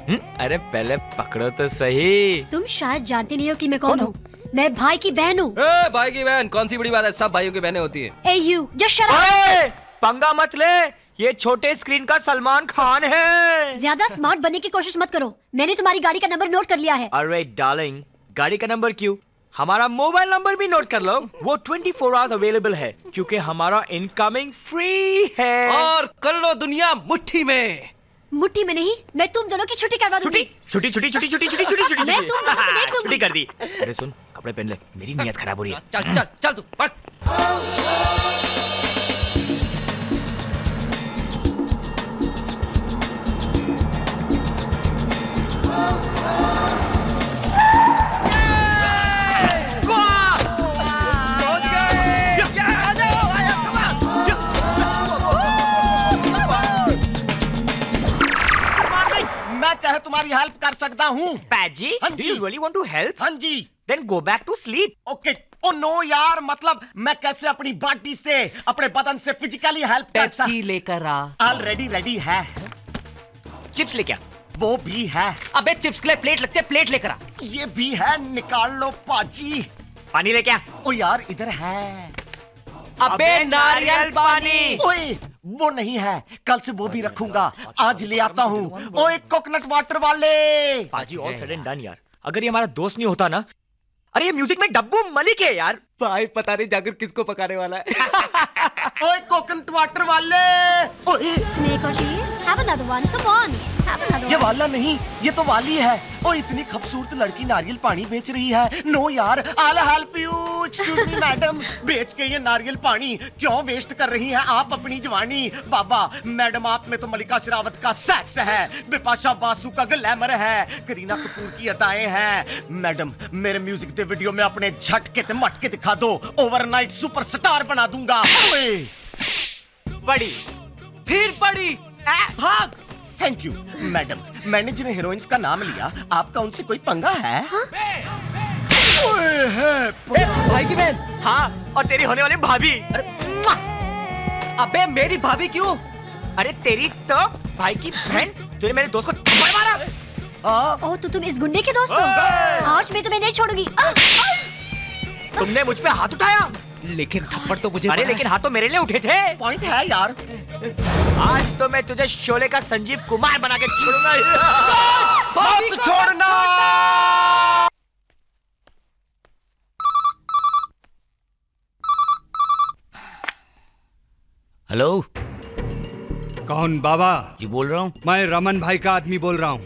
Speaker 3: अरे पहले पकड़ो तो सही।
Speaker 11: तुम शायद जानते नहीं हो कि मैं कौन हूँ। मैं भाई की बहन हूँ।
Speaker 2: भाई की बहन? कौन सी बड़ी बात है, सब भाइयों की बहनें होती है।
Speaker 11: ए यू जस्ट शट अप।
Speaker 3: पंगा मत ले, ये छोटे स्क्रीन का सलमान खान है।
Speaker 11: ज्यादा स्मार्ट बनने की कोशिश मत करो। मैंने तुम्हारी गाड़ी का नंबर नोट कर लिया है।
Speaker 3: अरे डार्लिंग, गाड़ी का नंबर क्यों? हमारा मोबाइल नंबर भी नोट कर लो। वो 24 आवर्स अवेलेबल है क्योंकि हमारा इनकमिंग फ्री है।
Speaker 2: और करोड़ों दुनिया मुट्ठी में।
Speaker 11: मुट्ठी में नहीं, मैं तुम दोनों की छुट्टी करवा दूंगी।
Speaker 3: छुट्टी।
Speaker 11: मैं तुम दोनों को देख लूंगी।
Speaker 3: छुट्टी कर दी। अरे सुन, कपड़े पहन ले, मेरी नीयत खराब हो रही है।
Speaker 2: चल चल चल तू पक।
Speaker 1: तुम्हारी हेल्प कर सकता हूँ।
Speaker 3: पैजी,
Speaker 1: हाँ
Speaker 3: do you really want to help?
Speaker 1: हाँ जी।
Speaker 3: Then go back to sleep.
Speaker 1: Okay. Oh no यार, मतलब मैं कैसे अपनी बॉडी से, अपने बदन से फिजिकली हेल्प कर सकता?
Speaker 2: पेप्सी लेकर आ।
Speaker 1: ऑलरेडी रेडी है।
Speaker 3: चिप्स लेके आ।
Speaker 1: वो भी है।
Speaker 2: अबे चिप्स के लिए प्लेट लगते है, प्लेट लेकर आ।
Speaker 1: ये भी है, निकाल लो पाजी।
Speaker 3: पानी लेके आ।
Speaker 1: ओ यार इधर है।
Speaker 2: अबे नारियल पानी।
Speaker 1: ओए वो नहीं है, कल से वो भी रखूंगा, आज ले आता हूँ। ओए कोकोनट वाटर वाले।
Speaker 3: पाजी ऑल सेड एंड डन यार। अगर ये हमारा दोस्त नहीं होता ना। अरे ये म्यूजिक में डब्बू मलिक है यार।
Speaker 2: भाई पता नहीं जाकर किसको पकाने वाला है।
Speaker 1: ओए कोकोनट वाटर वाले। ओए
Speaker 11: मेरे को चाहिए। Have another one. Come on. Have another
Speaker 1: ये
Speaker 11: one.
Speaker 1: वाला नहीं, ये तो वाली है। ओ इतनी खूबसूरत लड़की नारियल पानी बेच रही है। नो यार, I'll help you. Excuse me madam, बेच के ये नारियल पानी क्यों वेस्ट कर रही हैं आप अपनी जवानी? बाबा मैडम, आप में तो मलिका शेरावत का सेक्स है, बिपाशा बासु का ग्लैमर है, करीना कपूर की अदाएं हैं। मैडम मेरे म्यूजिक के वीडियो में अपने झटके ते मटके दिखा दो, ओवरनाइट सुपरस्टार बना दूंगा। ओए
Speaker 3: बड़ी, फिर बड़ी, भाग।
Speaker 1: Thank you madam. मैंने जिन हीरोइंस का नाम लिया, आपका उनसे कोई पंगा है? ओए है
Speaker 2: भाई की बहन।
Speaker 3: हाँ, और तेरी होने वाली भाभी।
Speaker 2: अबे मेरी भाभी क्यों?
Speaker 3: अरे तेरी तो भाई की बहन। तूने मेरे दोस्त को थप्पड़ मारा।
Speaker 11: ओह तो तुम इस गुंडे के दोस्त हो? आज मैं तुम्हें नहीं छोड़ूंगी।
Speaker 3: तुमने मुझ पे हाथ उठाया।
Speaker 2: लेकिन थप्पड़ तो मुझे।
Speaker 3: अरे लेकिन हाथ तो मेरे लिए उठे थे।
Speaker 1: पॉइंट है यार।
Speaker 3: आज तो मैं तुझे शोले का संजीव कुमार बना के छोड़ूंगा।
Speaker 1: मत छोड़ना।
Speaker 5: हेलो,
Speaker 12: कौन बाबा?
Speaker 5: जी बोल रहा हूँ।
Speaker 12: मैं रमन भाई का आदमी बोल रहा हूँ।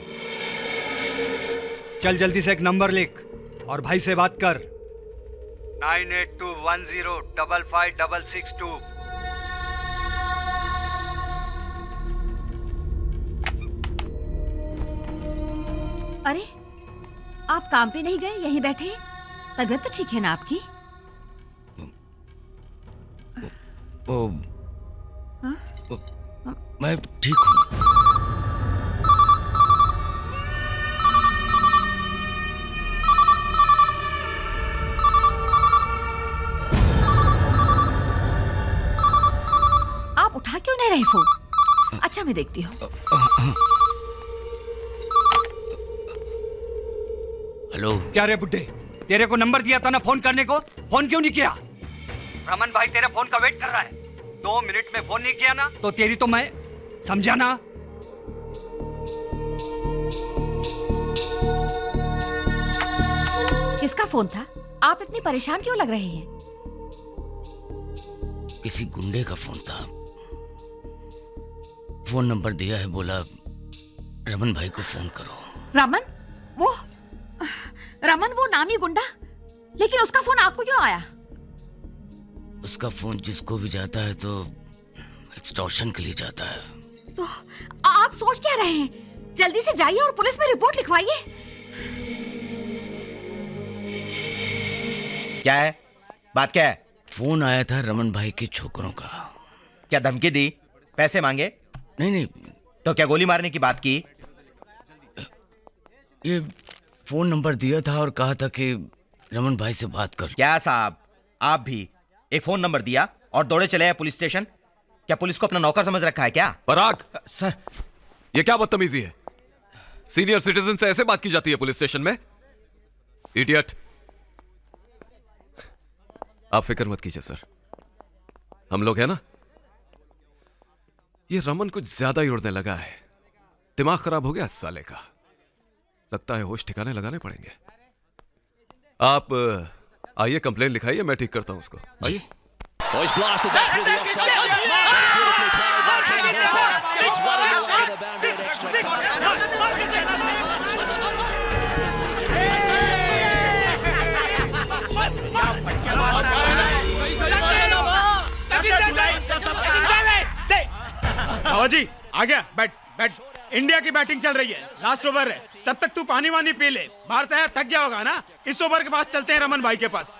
Speaker 12: चल जल्दी से एक नंबर लिख और भाई से बात कर। 9821055662।
Speaker 4: अरे आप काम पे नहीं गए, यहीं बैठे? तबीयत तो ठीक है ना आपकी?
Speaker 5: मैं ठीक हूँ।
Speaker 4: अभी देखती हूँ।
Speaker 5: हेलो।
Speaker 12: क्या रे बुड्ढे, तेरे को नंबर दिया था ना फोन करने को, फोन क्यों नहीं किया? रमन भाई तेरे फोन का वेट कर रहा है। 2 मिनट में फोन नहीं किया ना तो तेरी तो मैं समझा ना।
Speaker 4: किसका फोन था? आप इतनी परेशान क्यों लग रहे हैं?
Speaker 5: किसी गुंडे का फोन था। फोन नंबर दिया है, बोला रमन भाई को फोन करो।
Speaker 4: रमन वो नामी गुंडा? लेकिन उसका फोन आपको क्यों आया?
Speaker 5: उसका फोन जिसको भी जाता है तो एक्सटॉर्शन के लिए जाता है।
Speaker 4: तो आप सोच क्या रहे हैं? जल्दी से जाइए और पुलिस में रिपोर्ट लिखवाइए।
Speaker 1: क्या है? बात क्या है?
Speaker 5: फोन आया था रमन भाई के छोकरों का।
Speaker 1: क्या धमकी दी? पैसे मांगे?
Speaker 5: नहीं।
Speaker 1: तो क्या गोली मारने की बात की?
Speaker 5: ये फोन नंबर दिया था और कहा था कि रमन भाई से बात कर।
Speaker 1: क्या साहब, आप भी एक फोन नंबर दिया और दौड़े चले आए पुलिस स्टेशन? क्या पुलिस को अपना नौकर समझ रखा है क्या?
Speaker 13: पराग
Speaker 1: सर,
Speaker 13: ये क्या बदतमीजी है? सीनियर सिटीजन से ऐसे बात की जाती है पुलिस स्टेशन में? इडियट। आप फिक्र मत कीजिए सर, हम लोग हैं ना। ये रमन कुछ ज्यादा ही उड़ने लगा है, दिमाग खराब हो गया इस साले का। लगता है होश ठिकाने लगाने पड़ेंगे। आप आइए, कंप्लेंट लिखाइए, मैं ठीक करता हूं उसको। आइए।
Speaker 8: बाबा जी आ गया, बैठ बैठ। इंडिया की बैटिंग चल रही है, लास्ट ओवर है, तब तक तू पानी वानी पी ले। बाहर से आया थक गया होगा ना। इस ओवर के पास चलते हैं रमन भाई के पास।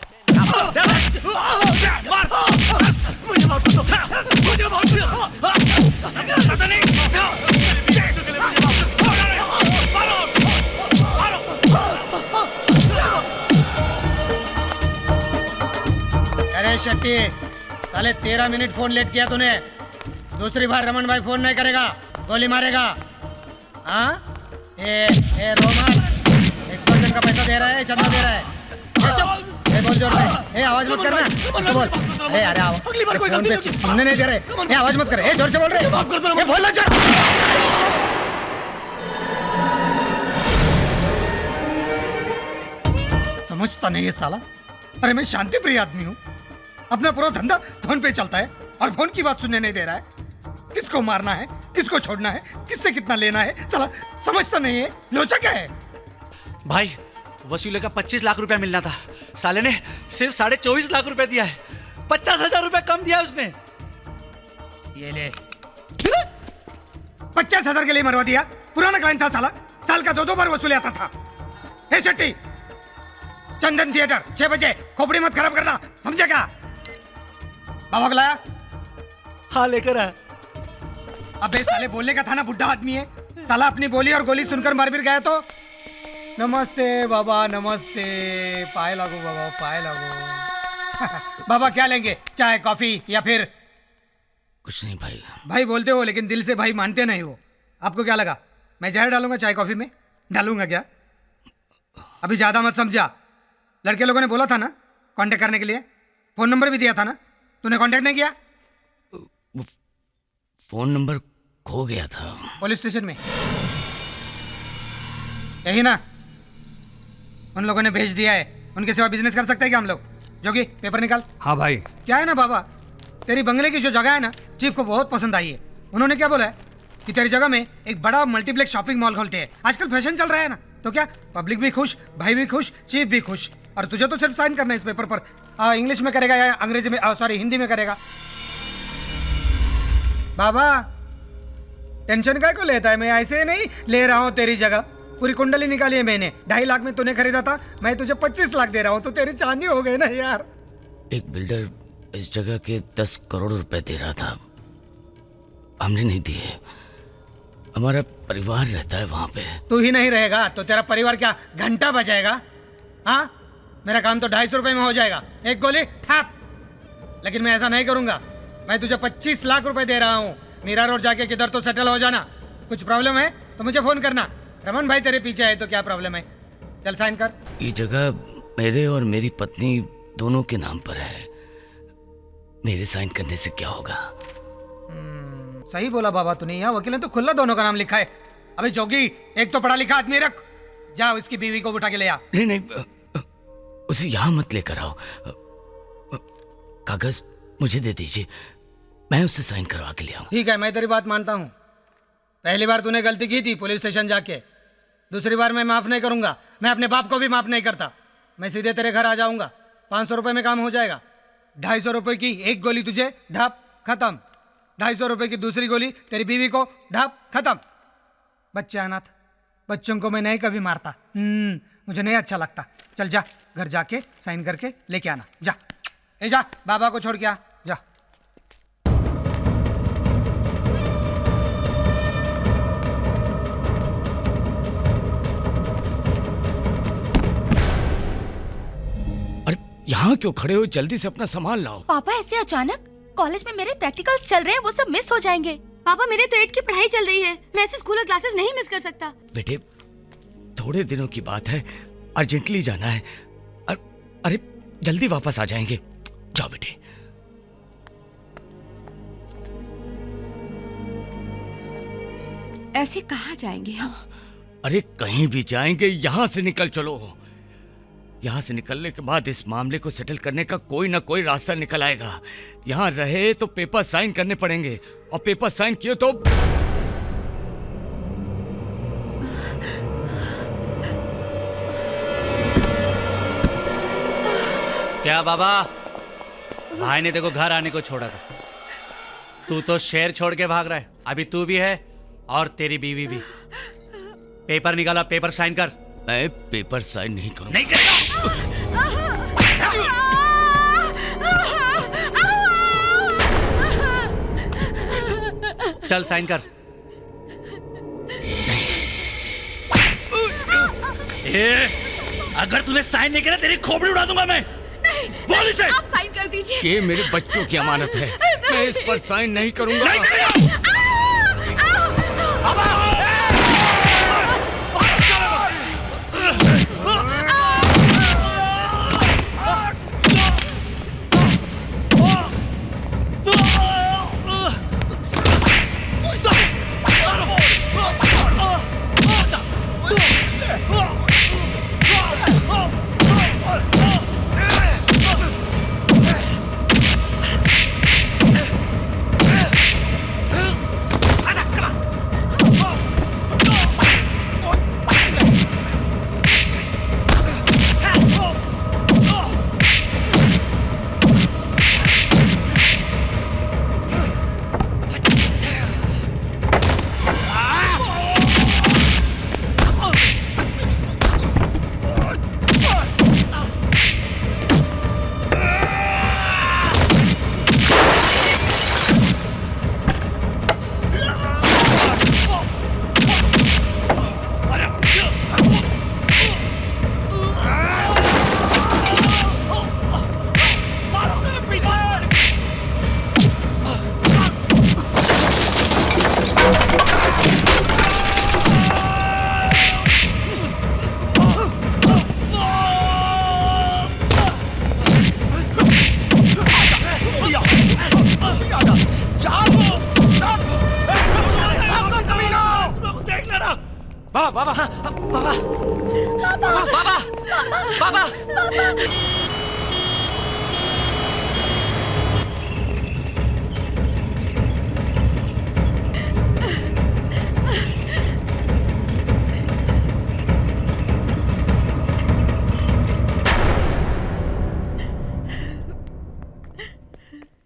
Speaker 14: अरे शक्ति, साले 13 मिनट फोन लेट किया तूने। दूसरी बार रमन भाई फोन नहीं करेगा, गोली मारेगा। हाँ? ए रोमान, एक्सपर्जन का पैसा दे रहा है, चंदा दे रहा है। ए बोल जोर से, ए आवाज मत करना, उसको बोल। अरे अगली बार कोई गलती नहीं होगी। सुनने नहीं दे रहे, ए आवाज मत कर, ए जोर से बोल रहे, माफ कर दो, ए बोलना जोर। समझता नहीं है साला। अरे मैं शांति प्रिय आदमी हूँ, अपना पूरा धंधा फोन पे चलता है और फोन की बात सुनने नहीं दे रहा है। किसको मारना है, किसको छोड़ना है, किससे कितना लेना है, साला समझता नहीं है। लोचा क्या है?
Speaker 15: भाई वसूले का 25 लाख रुपया मिलना था, साले ने सिर्फ 24.5 लाख रुपया दिया है। 50,000 रुपया कम दिया उसने।
Speaker 14: ये ले 50,000 के लिए मरवा दिया। पुराना क्लाइंट था साला, साल का 2-2 बार वसूले आता था। हे शेट्टी, चंदन थिएटर 6 बजे, खोपड़ी मत खराब करना, समझे क्या? बाबा को लाया?
Speaker 15: हाँ लेकर आया।
Speaker 14: अबे साले बोलने का था ना, बुढ़ा आदमी है साला। अपनी बोली और गोली सुनकर मार भी गया तो। नमस्ते बाबा, नमस्ते। पाए लागो बाबा, पाए लागो। बाबा क्या लेंगे, चाय कॉफी या फिर?
Speaker 5: कुछ नहीं भाई।
Speaker 14: भाई बोलते हो लेकिन दिल से भाई मानते नहीं हो। आपको क्या लगा मैं जहर डालूंगा चाय कॉफी में? डालूंगा क्या? अभी ज्यादा मत समझा। लड़के लोगों ने बोला था ना कांटेक्ट करने के लिए, फोन नंबर भी दिया था ना, तूने कांटेक्ट नहीं किया?
Speaker 5: फोन नंबर खो गया था
Speaker 14: पुलिस स्टेशन में, यही ना? उन लोगों ने भेज दिया है। उनके सिवा बिजनेस कर सकते हैं क्या हम लोग? जोगी पेपर निकाल।
Speaker 12: हाँ भाई।
Speaker 14: क्या है ना बाबा, तेरी बंगले की जो जगह है ना, चीफ को बहुत पसंद आई है। उन्होंने क्या बोला है कि तेरी जगह में एक बड़ा मल्टीप्लेक्स शॉपिंग मॉल खोलते हैं। आजकल फैशन चल रहा है ना, तो क्या पब्लिक भी खुश, भाई भी खुश, चीफ भी खुश। और तुझे तो सिर्फ साइन करना है इस पेपर पर। इंग्लिश में करेगा या अंग्रेजी में, सॉरी हिंदी में करेगा? बाबा टेंशन काय को लेता है? मैं ऐसे ही नहीं ले रहा हूँ तेरी जगह। पूरी कुंडली निकाली है मैंने। 2.5 लाख में तूने खरीदा था, मैं तुझे 25 लाख दे रहा हूँ, तो तेरी चांदी हो गई ना यार।
Speaker 5: एक बिल्डर इस जगह के 10 करोड़ रुपए दे रहा था, हमने नहीं दिए। हमारा परिवार रहता है वहां पे।
Speaker 14: तू ही नहीं रहेगा तो तेरा परिवार क्या घंटा बजाएगा? हाँ, मेरा काम तो 250 रुपए में हो जाएगा। एक गोली ठाप। लेकिन मैं ऐसा नहीं करूंगा। मैं तुझे 25 लाख रुपए दे रहा हूँ। मीरा रोड जाके किधर तो सेटल हो जाना। कुछ प्रॉब्लम है तो मुझे फोन करना। रमन भाई तेरे पीछे है तो क्या प्रॉब्लम है? चल साइन कर।
Speaker 5: ये जगह मेरे और मेरी पत्नी दोनों के नाम पर है। मेरे साइन करने से क्या होगा?
Speaker 14: सही बोला बाबा तूने। यहाँ वकील ने तो खुला दोनों का नाम लिखा है। अबे जोगी, एक तो पढ़ा लिखा आदमी रख। जाओ इसकी बीवी को उठा के ले आ।
Speaker 5: नहीं नहीं, उसे यहाँ मत लेकर आओ। कागज मुझे दे दीजिए, मैं उससे साइन करवा के ले आऊं।
Speaker 14: ठीक है, मैं तेरी बात मानता हूँ। पहली बार तूने गलती की थी पुलिस स्टेशन जाके, दूसरी बार मैं माफ नहीं करूंगा। मैं अपने बाप को भी माफ नहीं करता। मैं सीधे तेरे घर आ जाऊंगा। 500 रुपए में काम हो जाएगा। 250 रुपए की एक गोली तुझे, ढाप खत्म। 250 रुपए की दूसरी गोली तेरी बीवी को, ढाप खत्म। बच्चे अनाथ, बच्चों को मैं नहीं कभी मारता। मुझे नहीं अच्छा लगता। चल जा, घर जाके साइन करके लेके आना। जा ए जा, बाबा को छोड़ के आ जा।
Speaker 5: अरे यहाँ क्यों खड़े हो? जल्दी से अपना सामान लाओ।
Speaker 10: पापा ऐसे अचानक? कॉलेज में मेरे प्रैक्टिकल्स चल रहे हैं, वो सब मिस हो जाएंगे। पापा मेरे तो 8 की पढ़ाई चल रही है, मैं ऐसे स्कूल और क्लासेस नहीं मिस कर सकता।
Speaker 5: बेटे थोड़े दिनों की बात है, अर्जेंटली जाना है। अरे जल्दी वापस आ जाएंगे। जाओ बेटे।
Speaker 4: ऐसे कहाँ जाएंगे हम?
Speaker 5: अरे कहीं भी जाएंगे, यहाँ से निकल चलो। यहाँ से निकलने के बाद इस मामले को सेटल करने का कोई ना कोई रास्ता निकल आएगा। यहाँ रहे तो पेपर साइन करने पड़ेंगे, और पेपर साइन किए तो
Speaker 15: क्या बाबा, भाई ने देखो घर आने को छोड़ा था। तू तो शहर छोड़ के भाग रहा है। अभी तू भी है और तेरी बीवी भी। पेपर निकाला, पेपर साइन कर।
Speaker 5: मैं पेपर साइन नहीं करूंगा।
Speaker 15: नहीं करेगा। चल साइन कर। अगर तूने साइन नहीं किया तेरी खोपड़ी उड़ा दूंगा मैं। बोल इसे।
Speaker 10: आप साइन कर दीजिए।
Speaker 5: ये मेरे बच्चों की अमानत है, मैं इस पर साइन नहीं करूंगा।
Speaker 15: नहीं करेगा।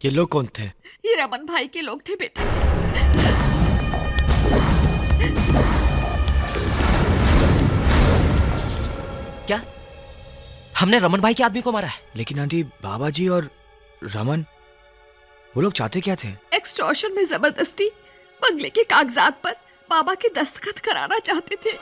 Speaker 3: ये लोग कौन थे?
Speaker 4: ये रमन भाई के लोग थे बेटा।
Speaker 2: क्या हमने रमन भाई के आदमी को मारा है?
Speaker 3: लेकिन आंटी, बाबा जी और रमन, वो लोग चाहते क्या थे?
Speaker 4: एक्सटॉर्शन में जबरदस्ती बंगले के कागजात पर बाबा के दस्तखत कराना चाहते थे।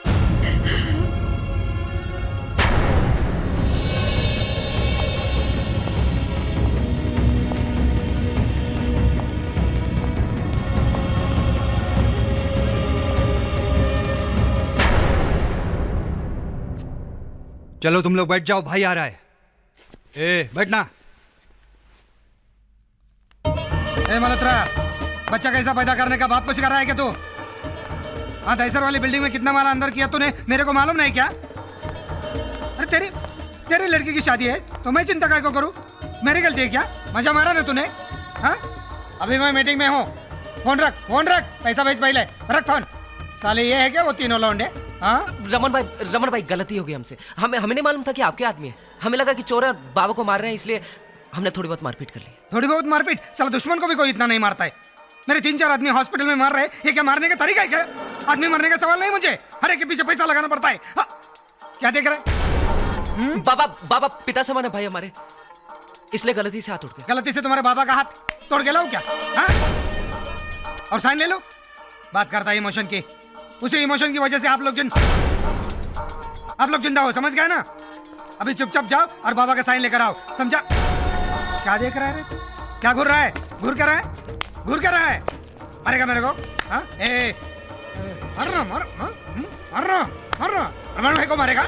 Speaker 12: चलो तुम लोग बैठ जाओ, भाई आ रहा है। ए बैठना।
Speaker 14: ए मल्होत्रा, बच्चा कैसा पैदा करने का बाप को सिखा रहा है क्या तू? हाँ, दहसर वाली बिल्डिंग में कितना माल अंदर किया तूने, मेरे को मालूम नहीं क्या? अरे तेरी लड़की की शादी है तो मैं चिंता काय को करूं? मेरी गलती है क्या? मजा मारा ना तूने? हाँ, अभी मैं मीटिंग में हूँ। फोन रख, पैसा भेज पहले, रख फोन। साले ये है क्या वो तीनों लौंडे? हाँ
Speaker 2: रमन भाई गलती हो गई हमसे। हमें नहीं मालूम था कि आपके आदमी है। हमें लगा कि चोर है, बाबा को मार रहे हैं, इसलिए हमने थोड़ी बहुत मारपीट कर ली।
Speaker 14: थोड़ी बहुत मारपीट? साला दुश्मन को भी कोई इतना नहीं मारता है। मेरे 3-4 आदमी हॉस्पिटल में मार रहे हैं, ये क्या मारने का तरीका है क्या? आदमी मरने का सवाल नहीं मुझे, हर एक के पीछे पैसा लगाना पड़ता है। हाँ, क्या देख रहे हैं?
Speaker 2: बाबा पिता समान है भाई हमारे, इसलिए गलती से हाथ उठ गया।
Speaker 14: गलती से तुम्हारे बाबा का हाथ तोड़ के लाऊं क्या? हाँ? और साइन ले लो। बात करता है इमोशन की, उसी इमोशन की वजह से आप लोग जिंदा हो, समझ गए ना? अभी चुपचाप जाओ और बाबा का साइन लेकर आओ, समझा? क्या देख रहा है रे? क्या घूर रहा है? घूर कर रहा है? मारेगा मेरे को? हाँ? मारना रमन भाई को मारेगा?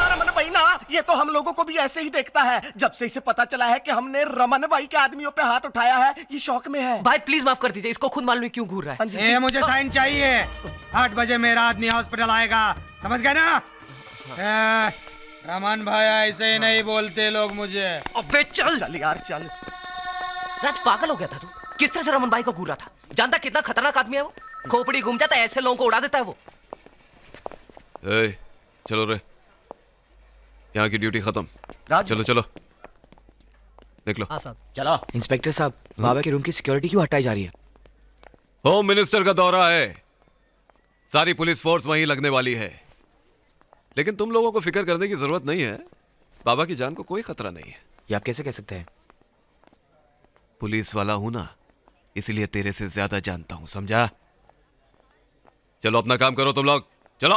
Speaker 1: रमन भाई ना, ये तो हम लोगों को भी ऐसे ही देखता है। जब से इसे पता चला है कि हमने रमन भाई के आदमियों पे हाथ उठाया है, ये शौक में है।
Speaker 2: भाई प्लीज माफ कर दीजिए, इसको खुद मालूम नहीं क्यों घूर रहा है।
Speaker 14: मुझे साइन चाहिए। 8 बजे मेरा आदमी हॉस्पिटल आएगा, समझ गए ना? रमन भाई ऐसे ही नहीं बोलते लोग मुझे।
Speaker 2: अबे चल
Speaker 1: यार चल।
Speaker 2: राज पागल हो गया था तू? किस तरह से रमन भाई को घूर रहा था? जानता कितना खतरनाक आदमी है वो? खोपड़ी घूम जाता है, ऐसे लोगों को उड़ा देता है वो।
Speaker 13: चलो रे, यहाँ की ड्यूटी खत्म। चलो निकलो।
Speaker 1: चलो।
Speaker 3: इंस्पेक्टर साहब, बाबा के रूम की सिक्योरिटी क्यों हटाई जा रही है?
Speaker 13: होम मिनिस्टर का दौरा है, सारी पुलिस फोर्स वहीं लगने वाली है। लेकिन तुम लोगों को फिक्र करने की जरूरत नहीं है, बाबा की जान को कोई खतरा नहीं है।
Speaker 3: ये आप कैसे कह सकते हैं?
Speaker 13: पुलिस वाला हूं ना, इसीलिए तेरे से ज्यादा जानता हूं, समझा? चलो अपना काम करो तुम लोग, चलो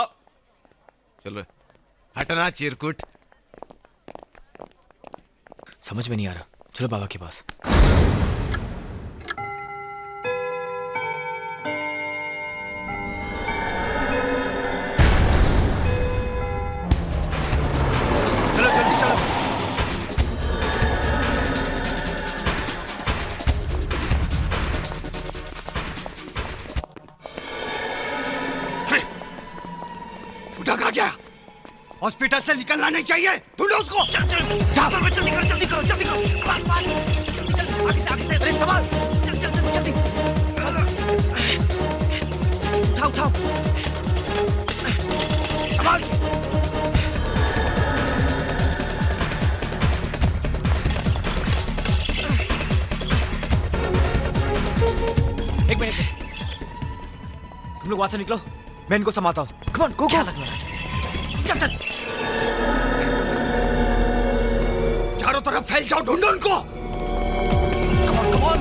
Speaker 13: हटना चिरकुट।
Speaker 3: समझ में नहीं आ रहा, चलो बाबा के पास।
Speaker 12: हॉस्पिटल से निकलना नहीं चाहिए, ढूंढो उसको।
Speaker 2: चल जल्दी करो। आगे से अरे संभाल, जल्दी उठाओ संभाल।
Speaker 3: एक मिनट, तुम लोग वहां से निकलो, मैं इनको संभालता हूँ। कम ऑन, गो।
Speaker 2: चल
Speaker 12: चारों तरफ फैल जाओ, ढूंढो उनको।
Speaker 1: Come on.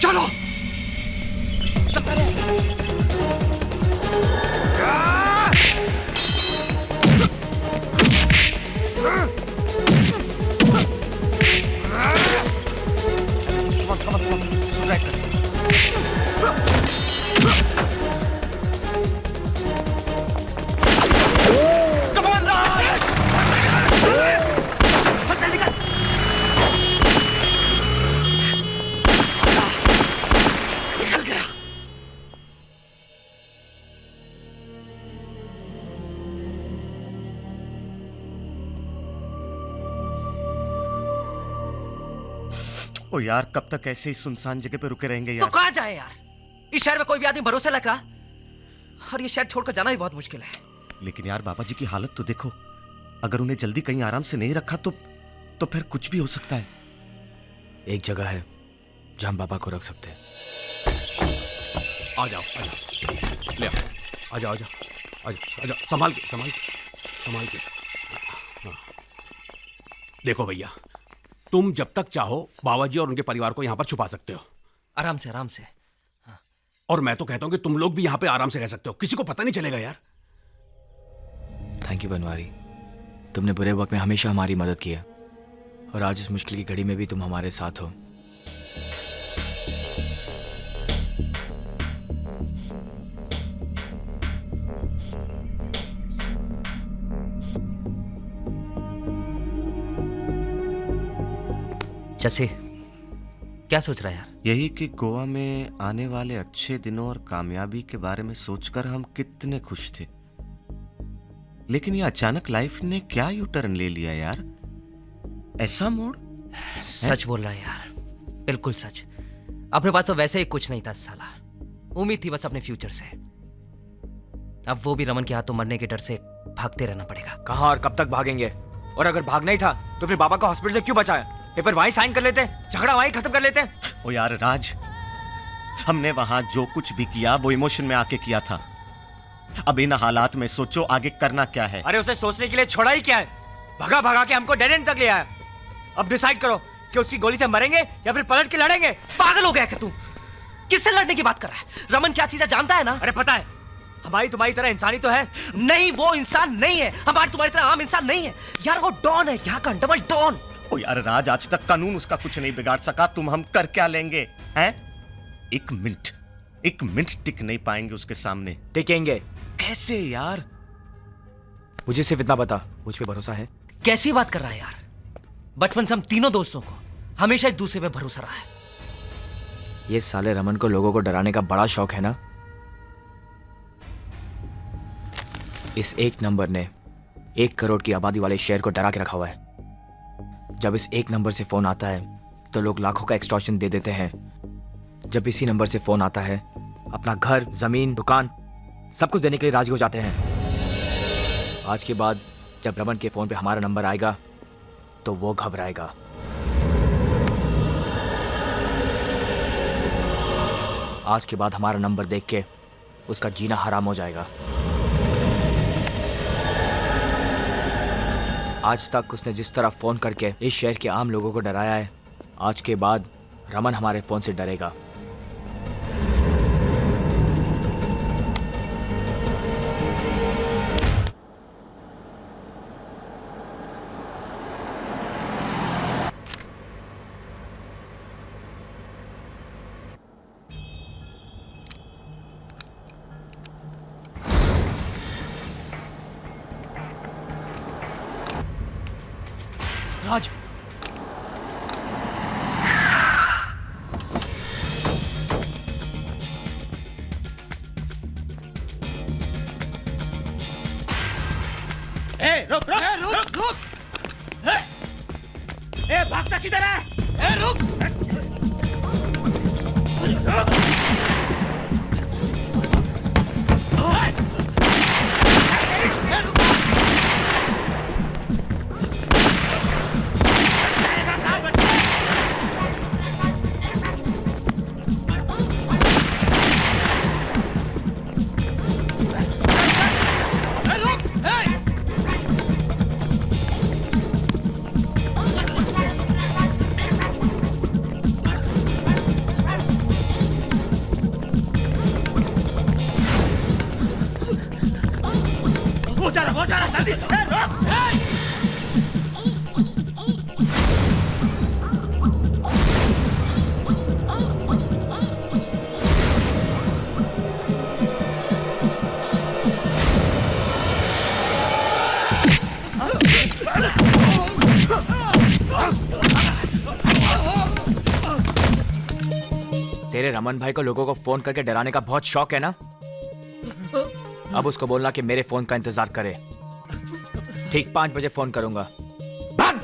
Speaker 12: चलो।
Speaker 1: ओ यार, कब तक ऐसे ही सुनसान जगह पे रुके रहेंगे यार?
Speaker 2: तो कहाँ जाए यार? इस शहर में कोई भी आदमी भरोसे लग रहा, और ये शहर छोड़कर जाना भी बहुत मुश्किल है।
Speaker 1: लेकिन यार बाबा जी की हालत तो देखो, अगर उन्हें जल्दी कहीं आराम से नहीं रखा तो फिर कुछ भी हो सकता है।
Speaker 3: एक जगह है जहां बाबा को रख सकते हैं।
Speaker 6: आ जाओ ले आओ, आ जाओ संभाल के हाँ। देखो भैया, तुम जब तक चाहो बाबाजी और उनके परिवार को यहाँ पर छुपा सकते हो।
Speaker 2: आराम से आराम से।
Speaker 6: और मैं तो कहता हूँ कि तुम लोग भी यहाँ पे आराम से रह सकते हो, किसी को पता नहीं चलेगा यार।
Speaker 3: थैंक यू बनवारी, तुमने बुरे वक्त में हमेशा हमारी मदद की है और आज इस मुश्किल की घड़ी में भी तुम हमारे साथ हो।
Speaker 2: जैसे क्या सोच रहा है यार?
Speaker 1: यही कि गोवा में आने वाले अच्छे दिनों और कामयाबी के बारे में सोचकर हम कितने खुश थे, लेकिन ये अचानक लाइफ ने क्या यू टर्न ले लिया यार। ऐसा मोड़।
Speaker 2: सच बोल रहा है यार, बिल्कुल सच। अपने पास तो वैसे ही कुछ नहीं था साला, उम्मीद थी बस अपने फ्यूचर से। अब वो भी रमन के हाथों मरने के डर से भागते रहना पड़ेगा।
Speaker 3: कहाँ और कब तक भागेंगे? और अगर भागना ही था तो फिर बाबा को हॉस्पिटल से क्यों बचाया? पेपर वहीं साइन कर लेते, झगड़ा वहीं खत्म कर लेते।
Speaker 1: ओ यार राज, हमने वहां जो कुछ भी किया वो इमोशन में आके किया था। अब इन हालात में सोचो आगे करना क्या है।
Speaker 3: अरे उसे सोचने के लिए छोड़ा ही क्या है? भगा भगा के हमको डेड एंड तक ले आया। अब डिसाइड करो कि उसकी गोली से मरेंगे या फिर पलट के लड़ेंगे।
Speaker 2: पागल हो गया क्या तू? किससे लड़ने की बात कर रहा है? रमन क्या चीज है जानता है ना?
Speaker 3: अरे पता है, हमारी तुम्हारी तरह इंसानी तो है
Speaker 2: नहीं। वो इंसान नहीं है, हमारी तुम्हारी तरह आम इंसान नहीं है यार। वो डॉन है, यहाँ का डबल डॉन।
Speaker 1: ओ यार राज, आज तक कानून उसका कुछ नहीं बिगाड़ सका, तुम हम कर क्या लेंगे हैं? एक मिनट टिक नहीं पाएंगे उसके सामने।
Speaker 3: टिकेंगे
Speaker 1: कैसे यार?
Speaker 3: मुझे सिर्फ इतना बता, मुझ पे भरोसा है?
Speaker 2: कैसी बात कर रहा है यार? बचपन से हम तीनों दोस्तों को हमेशा एक दूसरे पे भरोसा रहा है।
Speaker 3: ये साले रमन को लोगों को डराने का बड़ा शौक है ना। इस एक नंबर ने 1 करोड़ की आबादी वाले शहर को डरा के रखा हुआ है। जब इस एक नंबर से फोन आता है तो लोग लाखों का एक्सटॉर्शन दे देते हैं। जब इसी नंबर से फोन आता है, अपना घर, जमीन, दुकान सब कुछ देने के लिए राजी हो जाते हैं। आज के बाद जब रमन के फोन पे हमारा नंबर आएगा तो वो घबराएगा। आज के बाद हमारा नंबर देख के उसका जीना हराम हो जाएगा। आज तक उसने जिस तरह फोन करके इस शहर के आम लोगों को डराया है, आज के बाद रमन हमारे फोन से डरेगा।
Speaker 2: राज,
Speaker 14: रुक रुक रुक रुक। भागता किधर है? रुक। हो जा रहा जल्दी।
Speaker 3: तेरे रमन भाई को लोगों को फोन करके डराने का बहुत शौक है ना? अब उसको बोलना कि मेरे फोन का इंतजार करे। ठीक 5 बजे फोन करूंगा। भाग!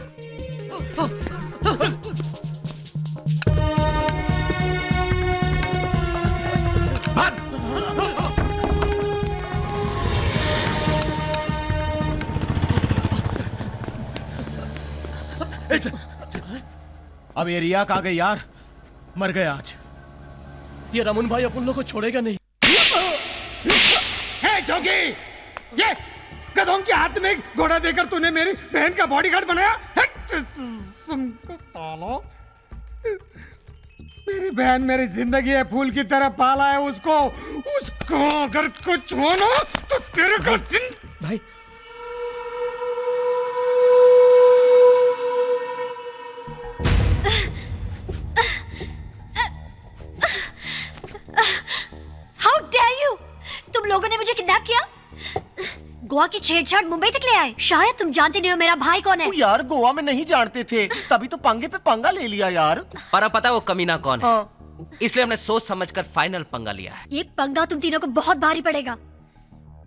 Speaker 3: भाग!
Speaker 14: अब ये रिया कहाँ गई यार? मर गए आज।
Speaker 16: ये रमन भाई अपन लोग को छोड़ेगा नहीं।
Speaker 14: हे जोगी, गधों के हाथ में घोड़ा देकर तूने मेरी बहन का बॉडीगार्ड बनाया? तुमको सालो, मेरी बहन मेरी जिंदगी है, फूल की तरह पाला है उसको अगर कुछ हो ना तो तेरे को
Speaker 7: भाई
Speaker 11: हाउ डेयर यू! तुम लोगों ने मुझे किडनैप किया, गोवा की छेड़छाड़ मुंबई तक ले आए। शायद तुम जानते नहीं हो मेरा भाई कौन है।
Speaker 1: यार गोवा में नहीं जानते थे, तभी तो पंगे पे पंगा ले लिया यार।
Speaker 2: और अब पता है वो कमीना कौन है?
Speaker 1: हाँ।
Speaker 2: इसलिए हमने सोच समझकर फाइनल पंगा लिया है।
Speaker 11: ये पंगा तुम तीनों को बहुत भारी पड़ेगा।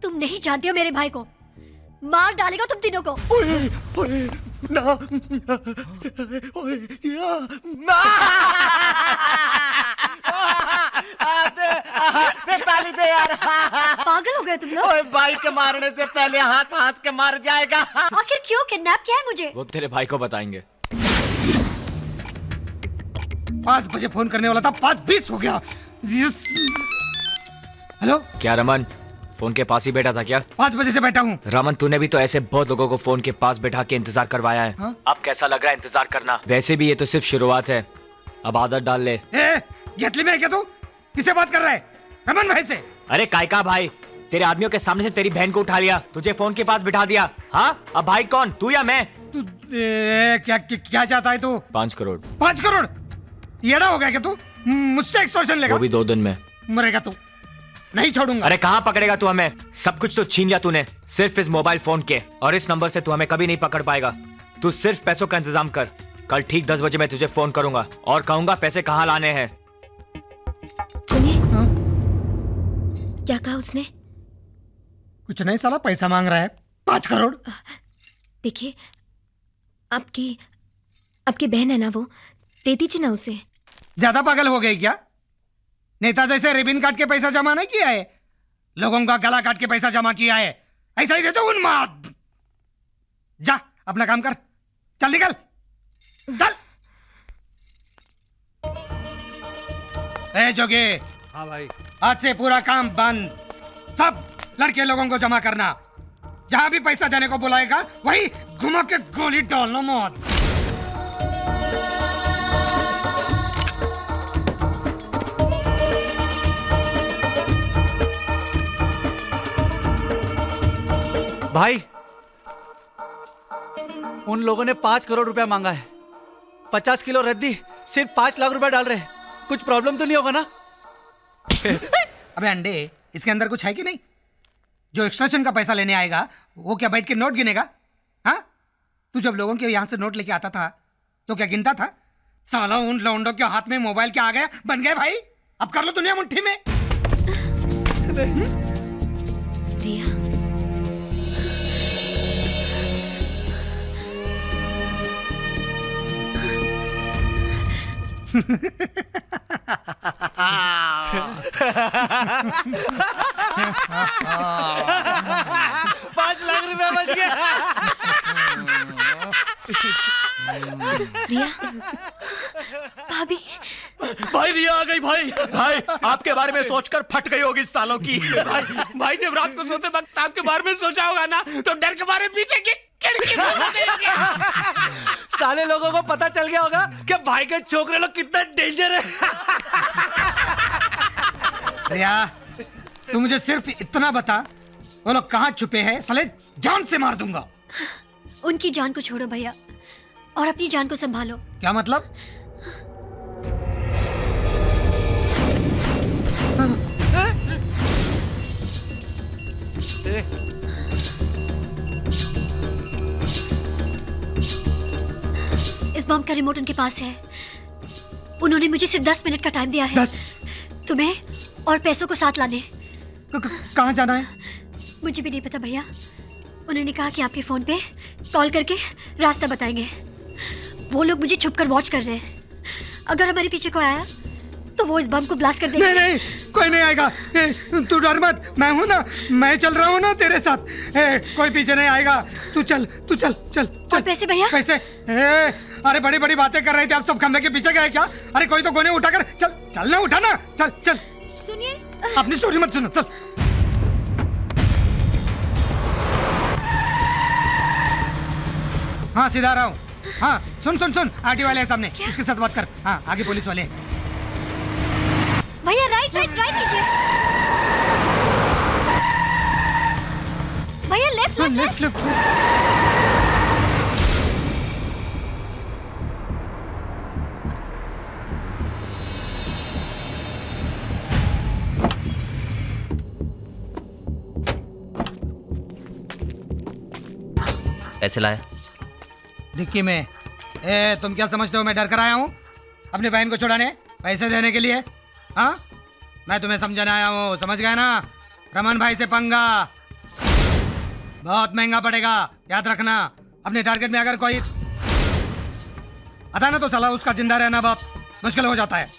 Speaker 11: तुम नहीं जानते हो मेरे भाई को, मार डालेगा तुम तीनों को।
Speaker 1: ना, दे ताली दे यार।
Speaker 11: पागल हो गए तुम लोग?
Speaker 1: ओए भाई के मारने से पहले हंस के मार जाएगा।
Speaker 11: आखिर क्यों किडनैप किया है मुझे?
Speaker 3: वो तेरे भाई को बताएंगे।
Speaker 14: 5 बजे फोन करने वाला था, 5:20 हो गया। हेलो,
Speaker 3: क्या रमन फोन के पास ही बैठा था क्या?
Speaker 14: 5 बजे से बैठा हूँ।
Speaker 3: रमन तूने भी तो ऐसे बहुत लोगों को फोन के पास बैठा के इंतजार करवाया है।
Speaker 14: हाँ?
Speaker 3: अब कैसा लग रहा है इंतजार करना? वैसे भी ये तो सिर्फ शुरुआत है, अब आदत डाल ले।
Speaker 14: गेटली में है क्या तू? किससे बात कर रहा है? रमन भाई से।
Speaker 3: अरे कायका भाई, तेरे आदमियों के सामने से तेरी बहन को उठा लिया, तुझे फोन के पास बिठा दिया। हाँ, अब भाई कौन, तू या मैं?
Speaker 14: तू क्या चाहता है तू?
Speaker 3: 5 करोड़।
Speaker 14: 5 करोड़? येड़ा हो गया क्या तू? मुझसे एक्सटॉर्शन लेगा?
Speaker 3: वो भी 2 दिन में।
Speaker 14: मरेगा तू, नहीं छोड़ूंगा।
Speaker 3: अरे कहाँ पकड़ेगा तू हमें? सब कुछ तो छीन लिया तूने, सिर्फ इस मोबाइल फोन के, और इस नंबर से तू हमें कभी नहीं पकड़ पाएगा। तू सिर्फ पैसों का इंतजाम कर, कल ठीक 10 बजे मैं तुझे फोन करूंगा और कहूंगा पैसे कहाँ लाने हैं।
Speaker 11: सुनिए, क्या कहा उसने?
Speaker 14: कुछ नहीं साला, पैसा मांग रहा है 5 करोड़।
Speaker 10: देखिए, आपकी बहन है ना, वो दे दीजिए ना उसे।
Speaker 14: ज्यादा पागल हो गई क्या? नेता जैसे रिबिन काट के पैसा जमा नहीं किया है, लोगों का गला काट के पैसा जमा किया है। ऐसा ही दे दो उन्माद। जा अपना काम कर, चल निकल, चल। ए जोगी।
Speaker 15: हाँ भाई।
Speaker 14: आज से पूरा काम बंद, सब लड़के लोगों को जमा करना। जहां भी पैसा देने को बुलाएगा वही घुमा के गोली डालना मौत।
Speaker 15: भाई, उन लोगों ने 5 करोड़ रुपया मांगा है, 50 किलो रद्दी सिर्फ 5 लाख रुपया डाल रहे हैं। कुछ प्रॉब्लम तो नहीं होगा ना?
Speaker 14: अबे अंडे, इसके अंदर कुछ है कि नहीं? जो एक्सट्रैक्शन का पैसा लेने आएगा वो क्या बैठ के नोट गिनेगा? हाँ, तू जब लोगों के यहाँ से नोट लेके आता था तो क्या गिनता था? साला उन लौंडों के हाथ में मोबाइल क्या आ गया, बन गए भाई। अब कर लो दुनिया मुट्ठी में।
Speaker 10: रिया,
Speaker 15: $5 लाख रुपया बच गया।
Speaker 10: रिया, भाभी।
Speaker 16: भाई रिया आ गई। भाई आपके बारे में सोचकर फट गई होगी इस सालों की।
Speaker 8: भाई जब रात को सोते वक्त आपके बारे में सोचा होगा ना, तो डर के मारे पीछे की खिड़की
Speaker 15: साले लोगों को पता चल गया होगा कि भाई के छोकरे लोग कितना डेंजर है।
Speaker 14: रिया, तू मुझे सिर्फ इतना बता, वो लोग कहाँ छुपे हैं? साले जान से मार दूंगा।
Speaker 11: उनकी जान को छोड़ो भैया, और अपनी जान को संभालो।
Speaker 14: क्या मतलब?
Speaker 11: इस बम का रिमोट उनके पास है। उन्होंने मुझे सिर्फ 10 मिनट का टाइम दिया है।
Speaker 14: 10?
Speaker 11: तुम्हें और पैसों को साथ लाने।
Speaker 14: कहाँ जाना है?
Speaker 11: मुझे भी नहीं पता भैया। उन्होंने कहा कि आपके फोन पे कॉल करके रास्ता बताएंगे। वो लोग मुझे छुपकर वॉच कर रहे हैं। अगर हमारे पीछे कोई आया तो वो इस बम को ब्लास्ट कर देंगे।
Speaker 14: नहीं, कोई नहीं आएगा। तू डर मत, मैं हूं ना, मैं चल रहा हूं ना तेरे साथ। कोई पीछे नहीं आएगा। तू चल।
Speaker 11: और पैसे भैया?
Speaker 14: पैसे? अरे बड़ी बड़ी बातें कर रहे थे, आप सब खंबे के पीछे गए क्या? अरे कोई तो गोने उठाकर चल ना, उठा ना, चल।
Speaker 10: सुनिए,
Speaker 14: अपनी स्टोरी मत सुनो, चल। हाँ सीधा आ रहा हूँ। हाँ सुन सुन सुन, आरटी वाले हैं सामने, इसके साथ बात कर। हाँ आगे पुलिस वाले हैं।
Speaker 11: भैया राइट राइट राइट कीजिए। भैया लेफ्ट लेफ्ट लेफ्ट।
Speaker 2: कैसे लाया?
Speaker 14: डिक्की में। ए तुम क्या समझते हो मैं डर कर आया हूँ अपनी बहन को छुड़ाने, पैसे देने के लिए? हाँ मैं तुम्हें समझाने आया हूँ, समझ गए ना? रमन भाई से पंगा बहुत महंगा पड़ेगा, याद रखना। अपने टारगेट में अगर कोई आता ना तो साला उसका जिंदा रहना बहुत मुश्किल हो जाता है।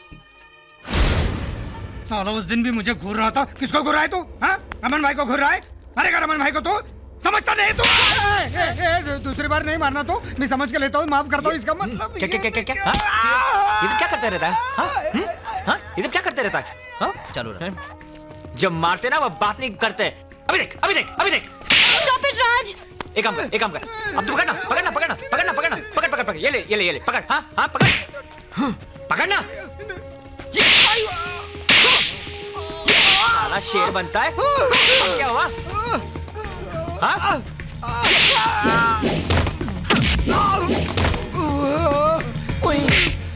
Speaker 14: साला उस दिन भी मुझे घूर रहा था। किसको घूर रहा है तू? हाँ रमन भाई को घूर रहा है? मारेगा रमन भाई को तू? समझता नहीं तू? दूसरी बार नहीं मारना तो मैं समझ के लेता हूँ, माफ करता हूँ। इसका मतलब
Speaker 3: क्या क्या क्या क्या क्या? ये सब क्या करते रहता है? हाँ ये सब क्या करते रहता है? हाँ
Speaker 2: चलो ना।
Speaker 3: जब मारते ना वो बात नहीं करते। अभी देख अभी देख अभी देख।
Speaker 11: स्टॉप इट राज।
Speaker 3: एक काम कर एक काम कर, अब तू पकड़ना पकड़ना पकड़ना पकड़ना पकड़ना पकड़ पकड़ पकड़, ये ले ये ले ये ले पकड़। हाँ हाँ पकड़ पकड़ना। साला शेर बनता है। क्या हुआ? हाँ?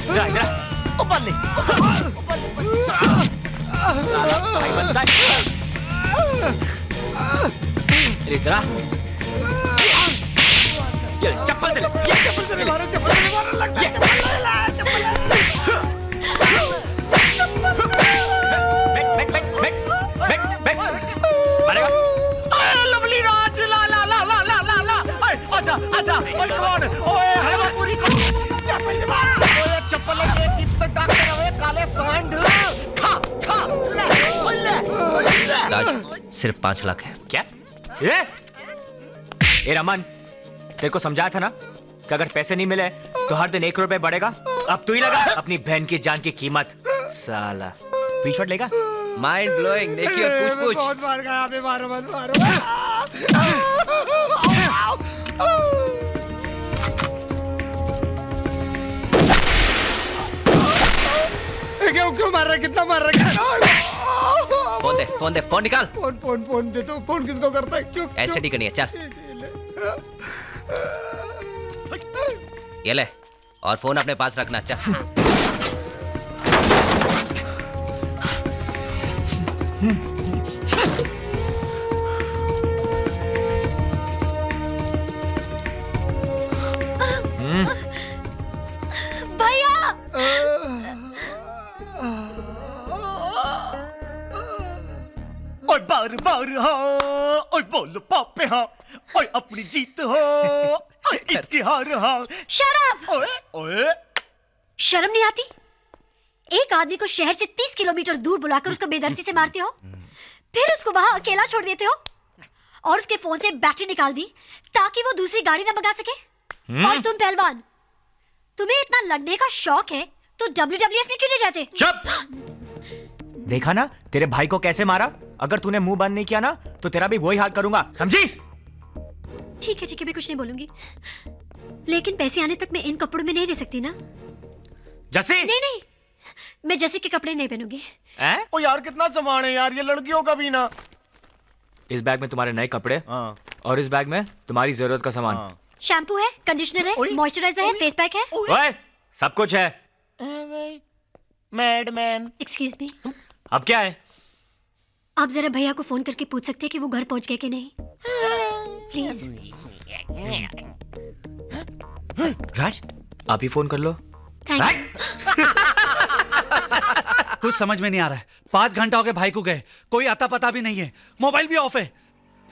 Speaker 3: इधर इधर ऊपर ले भाई बनता है। इधर ये चप्पल से ले, ये चप्पल से ले, चप्पल से मारो लगता है। बैठ बैठ बैठ बैठ बैठ मारेगा।
Speaker 1: लवली राज ला ला ला ला ला ला ला। आजा आजा। ओए कौन? ओए हवा पूरी को चप्पल से मार। ओए चप्पल लगे टिप तक डाक कर रहे काले सांड। खा खा ले ले।
Speaker 2: राज सिर्फ 5 लाख है।
Speaker 3: क्या? ए रमन, तेरे को समझाया था ना कि अगर पैसे नहीं मिले तो हर दिन 1 रुपए बढ़ेगा। अब तू ही लगा अपनी बहन की जान की कीमत। साला फ्री शॉट लेगा।
Speaker 2: Mind blowing. नेकी और पूछ पूछ।
Speaker 14: बहुत मार गया, अबे मारो मत मारो। क्यों मार रहा है? कितना मार रहा है?
Speaker 2: फोन दे फोन निकाल।
Speaker 14: फोन फोन फोन दे तो। फोन किसको करता है? क्यों?
Speaker 2: एसडी करनी है, चल ये ले। और फोन अपने पास रखना। चल
Speaker 11: भैया
Speaker 1: ओए बार बार हाँ। ओए बोलो पापे हाँ। ओए अपनी जीत हो। ओए इसकी हार हाँ।
Speaker 11: शराब।
Speaker 1: ओए ओए
Speaker 11: शर्म नहीं आती? एक आदमी को शहर से 30 किलोमीटर दूर बुलाकर उसको बेदर्दी से मारते हो, फिर उसको वहां अकेला छोड़ देते हो और उसके फोन से बैटरी निकाल दी ताकि वो दूसरी गाड़ी ना मंगा सके। और तुम पहलवान, तुम्हें इतना लड़ने का शौक है तो WWF में क्यों नहीं जाते?
Speaker 3: चुप। देखा ना तेरे भाई को कैसे मारा? अगर तूने मुंह बंद नहीं किया ना तो तेरा भी वही हाल करूंगा, समझी?
Speaker 11: ठीक है मैं कुछ नहीं बोलूंगी, लेकिन पैसे आने तक मैं इन कपड़ों में नहीं रह सकती ना।
Speaker 3: जैसे
Speaker 11: नहीं मैं जैसे के कपड़े नहीं पहनूंगी।
Speaker 1: ओ यार कितना सामान है यार, ये लड़कियों का भी ना।
Speaker 3: इस बैग में तुम्हारे नए कपड़े और इस बैग में तुम्हारी जरूरत का सामान।
Speaker 11: शैम्पू है, कंडीशनर है, मॉइस्चराइजर है, फेस पैक है।
Speaker 3: ओए सब कुछ है।
Speaker 1: मैडमैन
Speaker 11: एक्सक्यूज मी,
Speaker 3: अब क्या है?
Speaker 11: आप जरा भैया को फोन करके पूछ सकते हैं कि वो घर पहुंच गए कि नहीं? प्लीज।
Speaker 3: राज आप ही फोन कर लो।
Speaker 15: कुछ समझ में नहीं आ रहा है। 5 घंटा हो गए भाई को गए, कोई आता पता भी नहीं है, मोबाइल भी ऑफ है।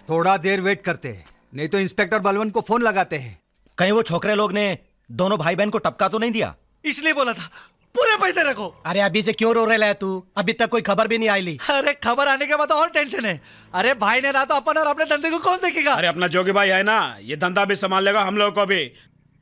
Speaker 12: थोड़ा देर वेट करते हैं, नहीं तो इंस्पेक्टर बलवंत को फोन लगाते हैं।
Speaker 16: कहीं वो छोकरे लोग ने दोनों भाई बहन को टपका तो नहीं दिया?
Speaker 15: इसलिए बोला था पूरे पैसे रखो।
Speaker 14: अरे अभी से क्यों रो रहे है तू? अभी तक कोई खबर भी नहीं आई ली।
Speaker 15: अरे खबर आने के बाद और टेंशन है। अरे भाई ने रहा तो अपन और अपने धंधे को कौन देखेगा?
Speaker 8: अरे अपना जोगी भाई है ना, ये धंधा भी संभाल लेगा हम लोग को भी।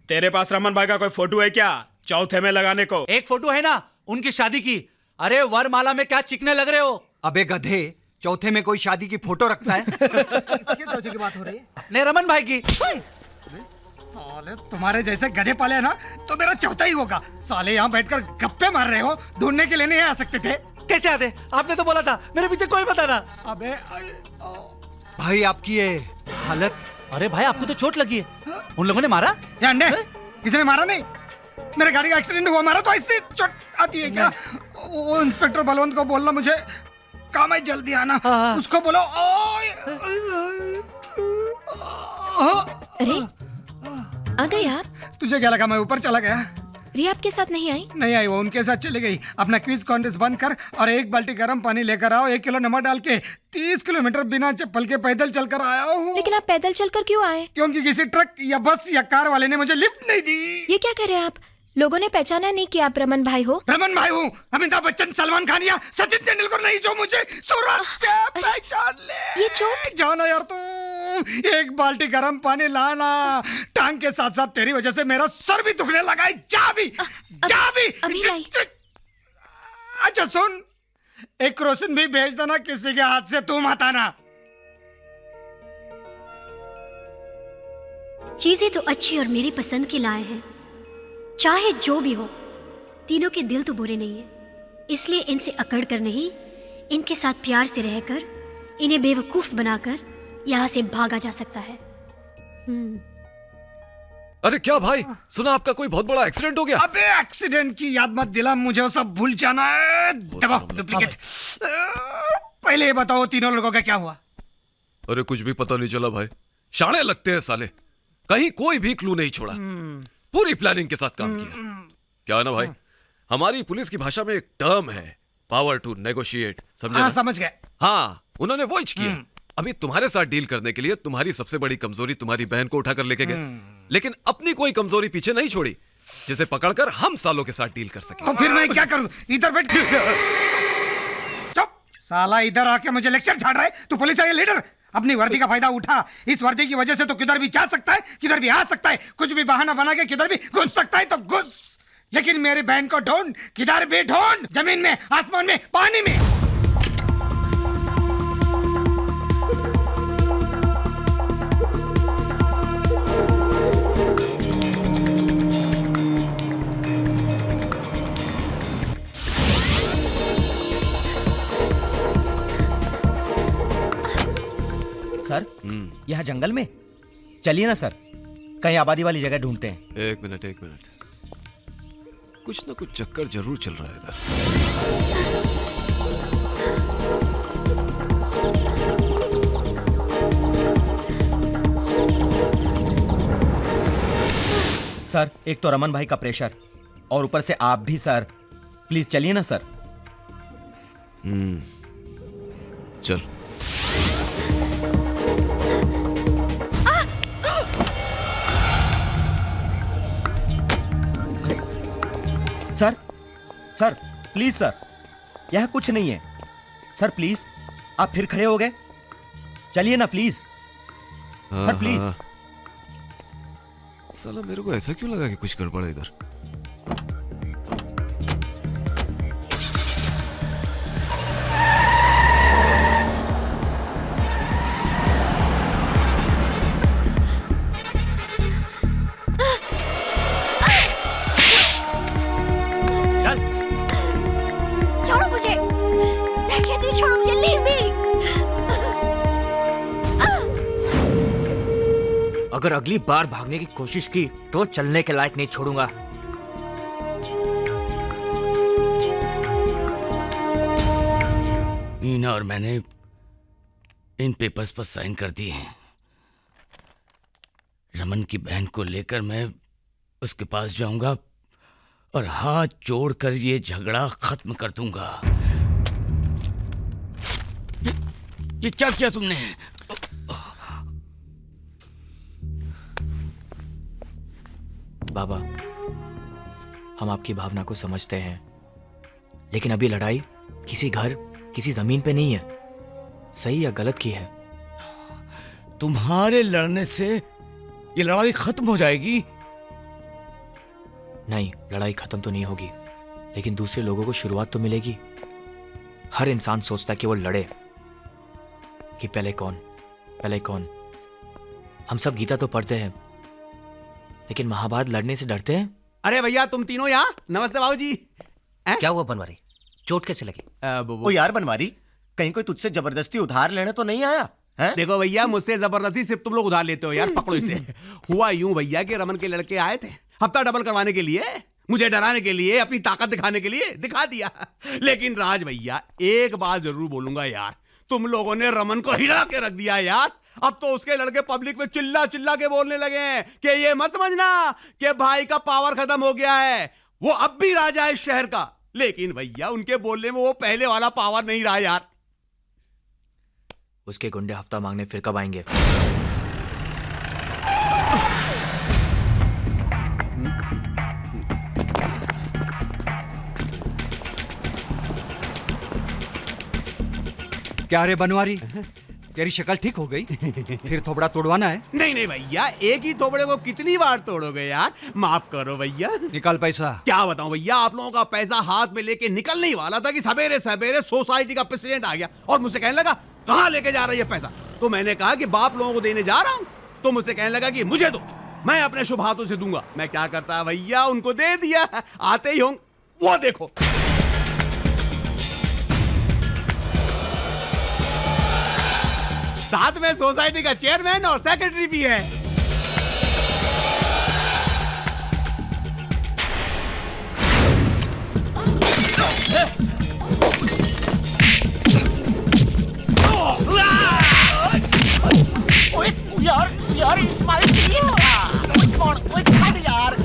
Speaker 8: तेरे पास रमन भाई का कोई फोटो है क्या चौथे में लगाने को?
Speaker 15: एक फोटो है ना उनकी शादी की। अरे वरमाला में क्या चिकने लग रहे हो?
Speaker 12: अबे गधे, चौथे में कोई शादी की फोटो रखता है?
Speaker 14: किसके चौथे की बात हो रही है?
Speaker 15: ने रमन भाई की।
Speaker 14: साले तुम्हारे जैसे गधे पाले हैं ना तो मेरा चौथा ही होगा। साले यहाँ बैठकर गप्पे मार रहे हो, ढूंढने के लिए नहीं आ सकते थे?
Speaker 16: कैसे आते? आपने तो बोला था मेरे पीछे कोई बता ना।
Speaker 14: अबे
Speaker 16: भाई आपकी ये हालत। अरे भाई आपको तो चोट लगी है, उन लोगों ने मारा?
Speaker 14: या अंडे किसी ने मारा नहीं, मेरे गाड़ी का एक्सीडेंट हुआ, मारा तो ऐसे चोट आती है क्या? वो इंस्पेक्टर बलवंत को बोलना मुझे काम है, जल्दी आना। उसको बोलो।
Speaker 17: अरे आ गए आप?
Speaker 14: तुझे क्या लगा मैं ऊपर चला गया?
Speaker 17: रिया आपके साथ नहीं आई?
Speaker 14: नहीं आई, वो उनके साथ चली गई। अपना क्विज कॉन्टेस्ट बंद कर और 1 बाल्टी गर्म पानी लेकर आओ, 1 किलो नमक डाल के 30 किलोमीटर बिना चप्पल के पैदल चलकर आया हूँ।
Speaker 17: लेकिन आप पैदल चलकर क्यों आए?
Speaker 14: क्योंकि किसी ट्रक या बस या कार वाले ने मुझे लिफ्ट नहीं दी।
Speaker 17: ये क्या कर रहे हैं आप? लोगों ने पहचाना नहीं कि आप रमन भाई हो?
Speaker 14: रमन भाई हूँ, अमिताभ बच्चन, सलमान खान या सचिन तेंदुलकर नहीं जो मुझे सूरत से पहचान ले।
Speaker 17: ये चोट?
Speaker 14: जाना यार तू, 1 बाल्टी गर्म पानी लाना। टांग के साथ साथ तेरी वजह से मेरा सर भी दुखने लगा है। जा भी।
Speaker 17: अभी लाई।
Speaker 14: अच्छा सुन, 1 क्रोसिन भी भेज देना किसी के हाथ से, तू मत आना।
Speaker 11: चीजें तो अच्छी और मेरी पसंद की लाए हैं, चाहे जो भी हो। तीनों के दिल तो बुरे नहीं है, इसलिए इनसे अकड़ कर नहीं, इनके साथ प्यार से रहकर इन्हें बेवकूफ बनाकर यहाँ से भागा जा सकता है।
Speaker 13: अरे क्या भाई, सुना आपका कोई बहुत बड़ा एक्सीडेंट हो गया?
Speaker 14: अबे एक्सीडेंट की याद मत दिला मुझे, वो सब भूल जाना है। दबाओ डुप्लीकेट। पहले ये बताओ तीनों लोगों का क्या हुआ?
Speaker 13: अरे कुछ भी पता नहीं चला भाई, शाणे लगते हैं साले, कहीं कोई भी क्लू नहीं छोड़ा, पूरी प्लानिंग के साथ काम किया। क्या ना भाई, हमारी पुलिस की भाषा में एक टर्म है, पावर टू नेगोशिएट, समझे?
Speaker 14: हाँ समझ गए।
Speaker 13: हाँ, उन्होंने वो ही किया। अभी तुम्हारे साथ डील करने के लिए तुम्हारी सबसे बड़ी कमजोरी तुम्हारी बहन को उठाकर लेके गए, लेकिन अपनी कोई कमजोरी पीछे नहीं छोड़ी जिसे पकड़कर हम सालों के साथ डील कर सके।
Speaker 14: तो फिर मैं क्या करूं? इधर बैठ। चुप साला, इधर आके मुझे लेक्चर झाड़ रहा है। तू पुलिस है लीडर, अपनी वर्दी का फायदा उठा। इस वर्दी की वजह से तो किधर भी जा सकता है, किधर भी आ सकता है, कुछ भी बहाना बना के किधर भी घुस सकता है तो घुस। लेकिन मेरी बहन को ढूंढ, किधर भी ढूंढ, जमीन में, आसमान में, पानी में।
Speaker 16: सर, यहाँ जंगल में चलिए ना सर, कहीं आबादी वाली जगह ढूंढते हैं।
Speaker 13: एक मिनट, कुछ ना कुछ चक्कर जरूर चल रहा है इधर।
Speaker 16: सर, एक तो रमन भाई का प्रेशर और ऊपर से आप भी सर, प्लीज चलिए ना सर।
Speaker 13: चल।
Speaker 16: सर, सर प्लीज सर, यह कुछ नहीं है सर, प्लीज। आप फिर खड़े हो गए, चलिए ना प्लीज सर, प्लीज।
Speaker 13: साला मेरे को ऐसा क्यों लगा कि कुछ गड़बड़ है इधर।
Speaker 11: छोड़ो मुझे, मैं कहती हूँ छोड़ो मुझे, लीव मी।
Speaker 3: अगर अगली बार भागने की कोशिश की तो चलने के लायक नहीं छोड़ूंगा।
Speaker 5: मीना और मैंने इन पेपर्स पर साइन कर दिए हैं। रमन की बहन को लेकर मैं उसके पास जाऊंगा और हाथ जोड़कर ये झगड़ा खत्म कर दूंगा। ये क्या किया तुमने?
Speaker 3: बाबा, हम आपकी भावना को समझते हैं, लेकिन अभी लड़ाई किसी घर, किसी जमीन पे नहीं है, सही या गलत की है।
Speaker 5: तुम्हारे लड़ने से ये लड़ाई खत्म हो जाएगी?
Speaker 3: नहीं, लड़ाई खत्म तो नहीं होगी, लेकिन दूसरे लोगों को शुरुआत तो मिलेगी। हर इंसान सोचता है कि वो लड़े, कि पहले कौन। हम सब गीता तो पढ़ते हैं, लेकिन महाभारत लड़ने से डरते हैं।
Speaker 6: अरे भैया तुम तीनों यहाँ। नमस्ते बाबूजी।
Speaker 2: क्या हुआ बनवारी, चोट कैसे लगी?
Speaker 16: ओ यार बनवारी, कहीं कोई तुझसे जबरदस्ती उधार लेने तो नहीं आया है?
Speaker 6: देखो भैया, मुझसे जबरदस्ती सिर्फ तुम लोग उधार लेते हो यार, पकड़ो इसे। हुआ यूं भैया कि रमन के लड़के आए थे हफ्ता डबल करवाने के लिए, मुझे डराने के लिए, अपनी ताकत दिखाने के लिए। दिखा दिया। लेकिन राज भैया एक बात जरूर बोलूंगा यार, तुम लोगों ने रमन को हिला के रख दिया यार। अब तो उसके लड़के पब्लिक में चिल्ला चिल्ला के बोलने लगे हैं कि ये मत समझना कि भाई का पावर खत्म हो गया है, वो अब भी राजा है इस शहर का। लेकिन भैया उनके बोलने में वो पहले वाला पावर नहीं रहा यार।
Speaker 3: उसके गुंडे हफ्ता मांगने फिर कब आएंगे?
Speaker 12: क्या रे बनवारी, तेरी शक्ल ठीक हो गई? फिर थोबड़ा तोड़वाना है?
Speaker 6: नहीं नहीं भैया, एक ही थोबड़े को कितनी बार तोड़ोगे यार, माफ करो भैया।
Speaker 12: निकाल पैसा।
Speaker 6: क्या बताऊं भैया, आप लोगों का पैसा हाथ में लेके निकलने ही वाला था कि सवेरे सवेरे सोसाइटी का प्रेसिडेंट आ गया और मुझसे कहने लगा कहां लेके जा रही है पैसा। तो मैंने कहा कि बाप लोगों को देने जा रहा हूं। तो मुझसे कहने लगा कि मुझे दो, मैं अपने शुभ हाथों से दूंगा। मैं क्या करता भैया, उनको दे दिया। आते ही होंगे, वो देखो। साथ में सोसाइटी का चेयरमैन और सेक्रेटरी भी है।
Speaker 1: यार इस्माइल यार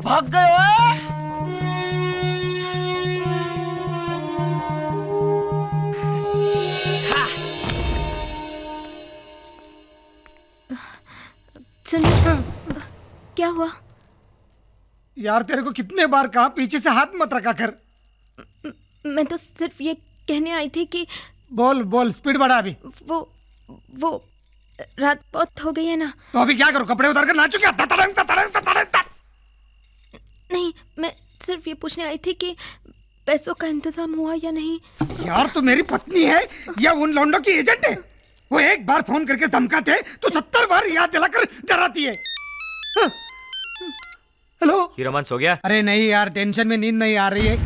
Speaker 1: भाग गए
Speaker 17: सुन, क्या हुआ?
Speaker 14: यार तेरे को कितने बार कहा पीछे से हाथ मत रखा कर।
Speaker 17: मैं तो सिर्फ ये कहने आई थी कि
Speaker 14: बोल बोल, स्पीड बढ़ा अभी।
Speaker 17: वो रात बहुत हो गई है ना।
Speaker 14: तो अभी क्या करो, कपड़े उतार कर नाचो क्या?
Speaker 17: नहीं, मैं सिर्फ ये पूछने आई थी कि पैसों का इंतजाम हुआ या नहीं।
Speaker 14: यार तू मेरी पत्नी है या उन लौंडों की एजेंट है? वो एक बार फोन करके धमकाते हैं तो 70 बार याद दिलाकर डराती है। हेलो
Speaker 3: रमन सो गया?
Speaker 14: अरे नहीं यार, टेंशन में नींद नहीं आ रही है।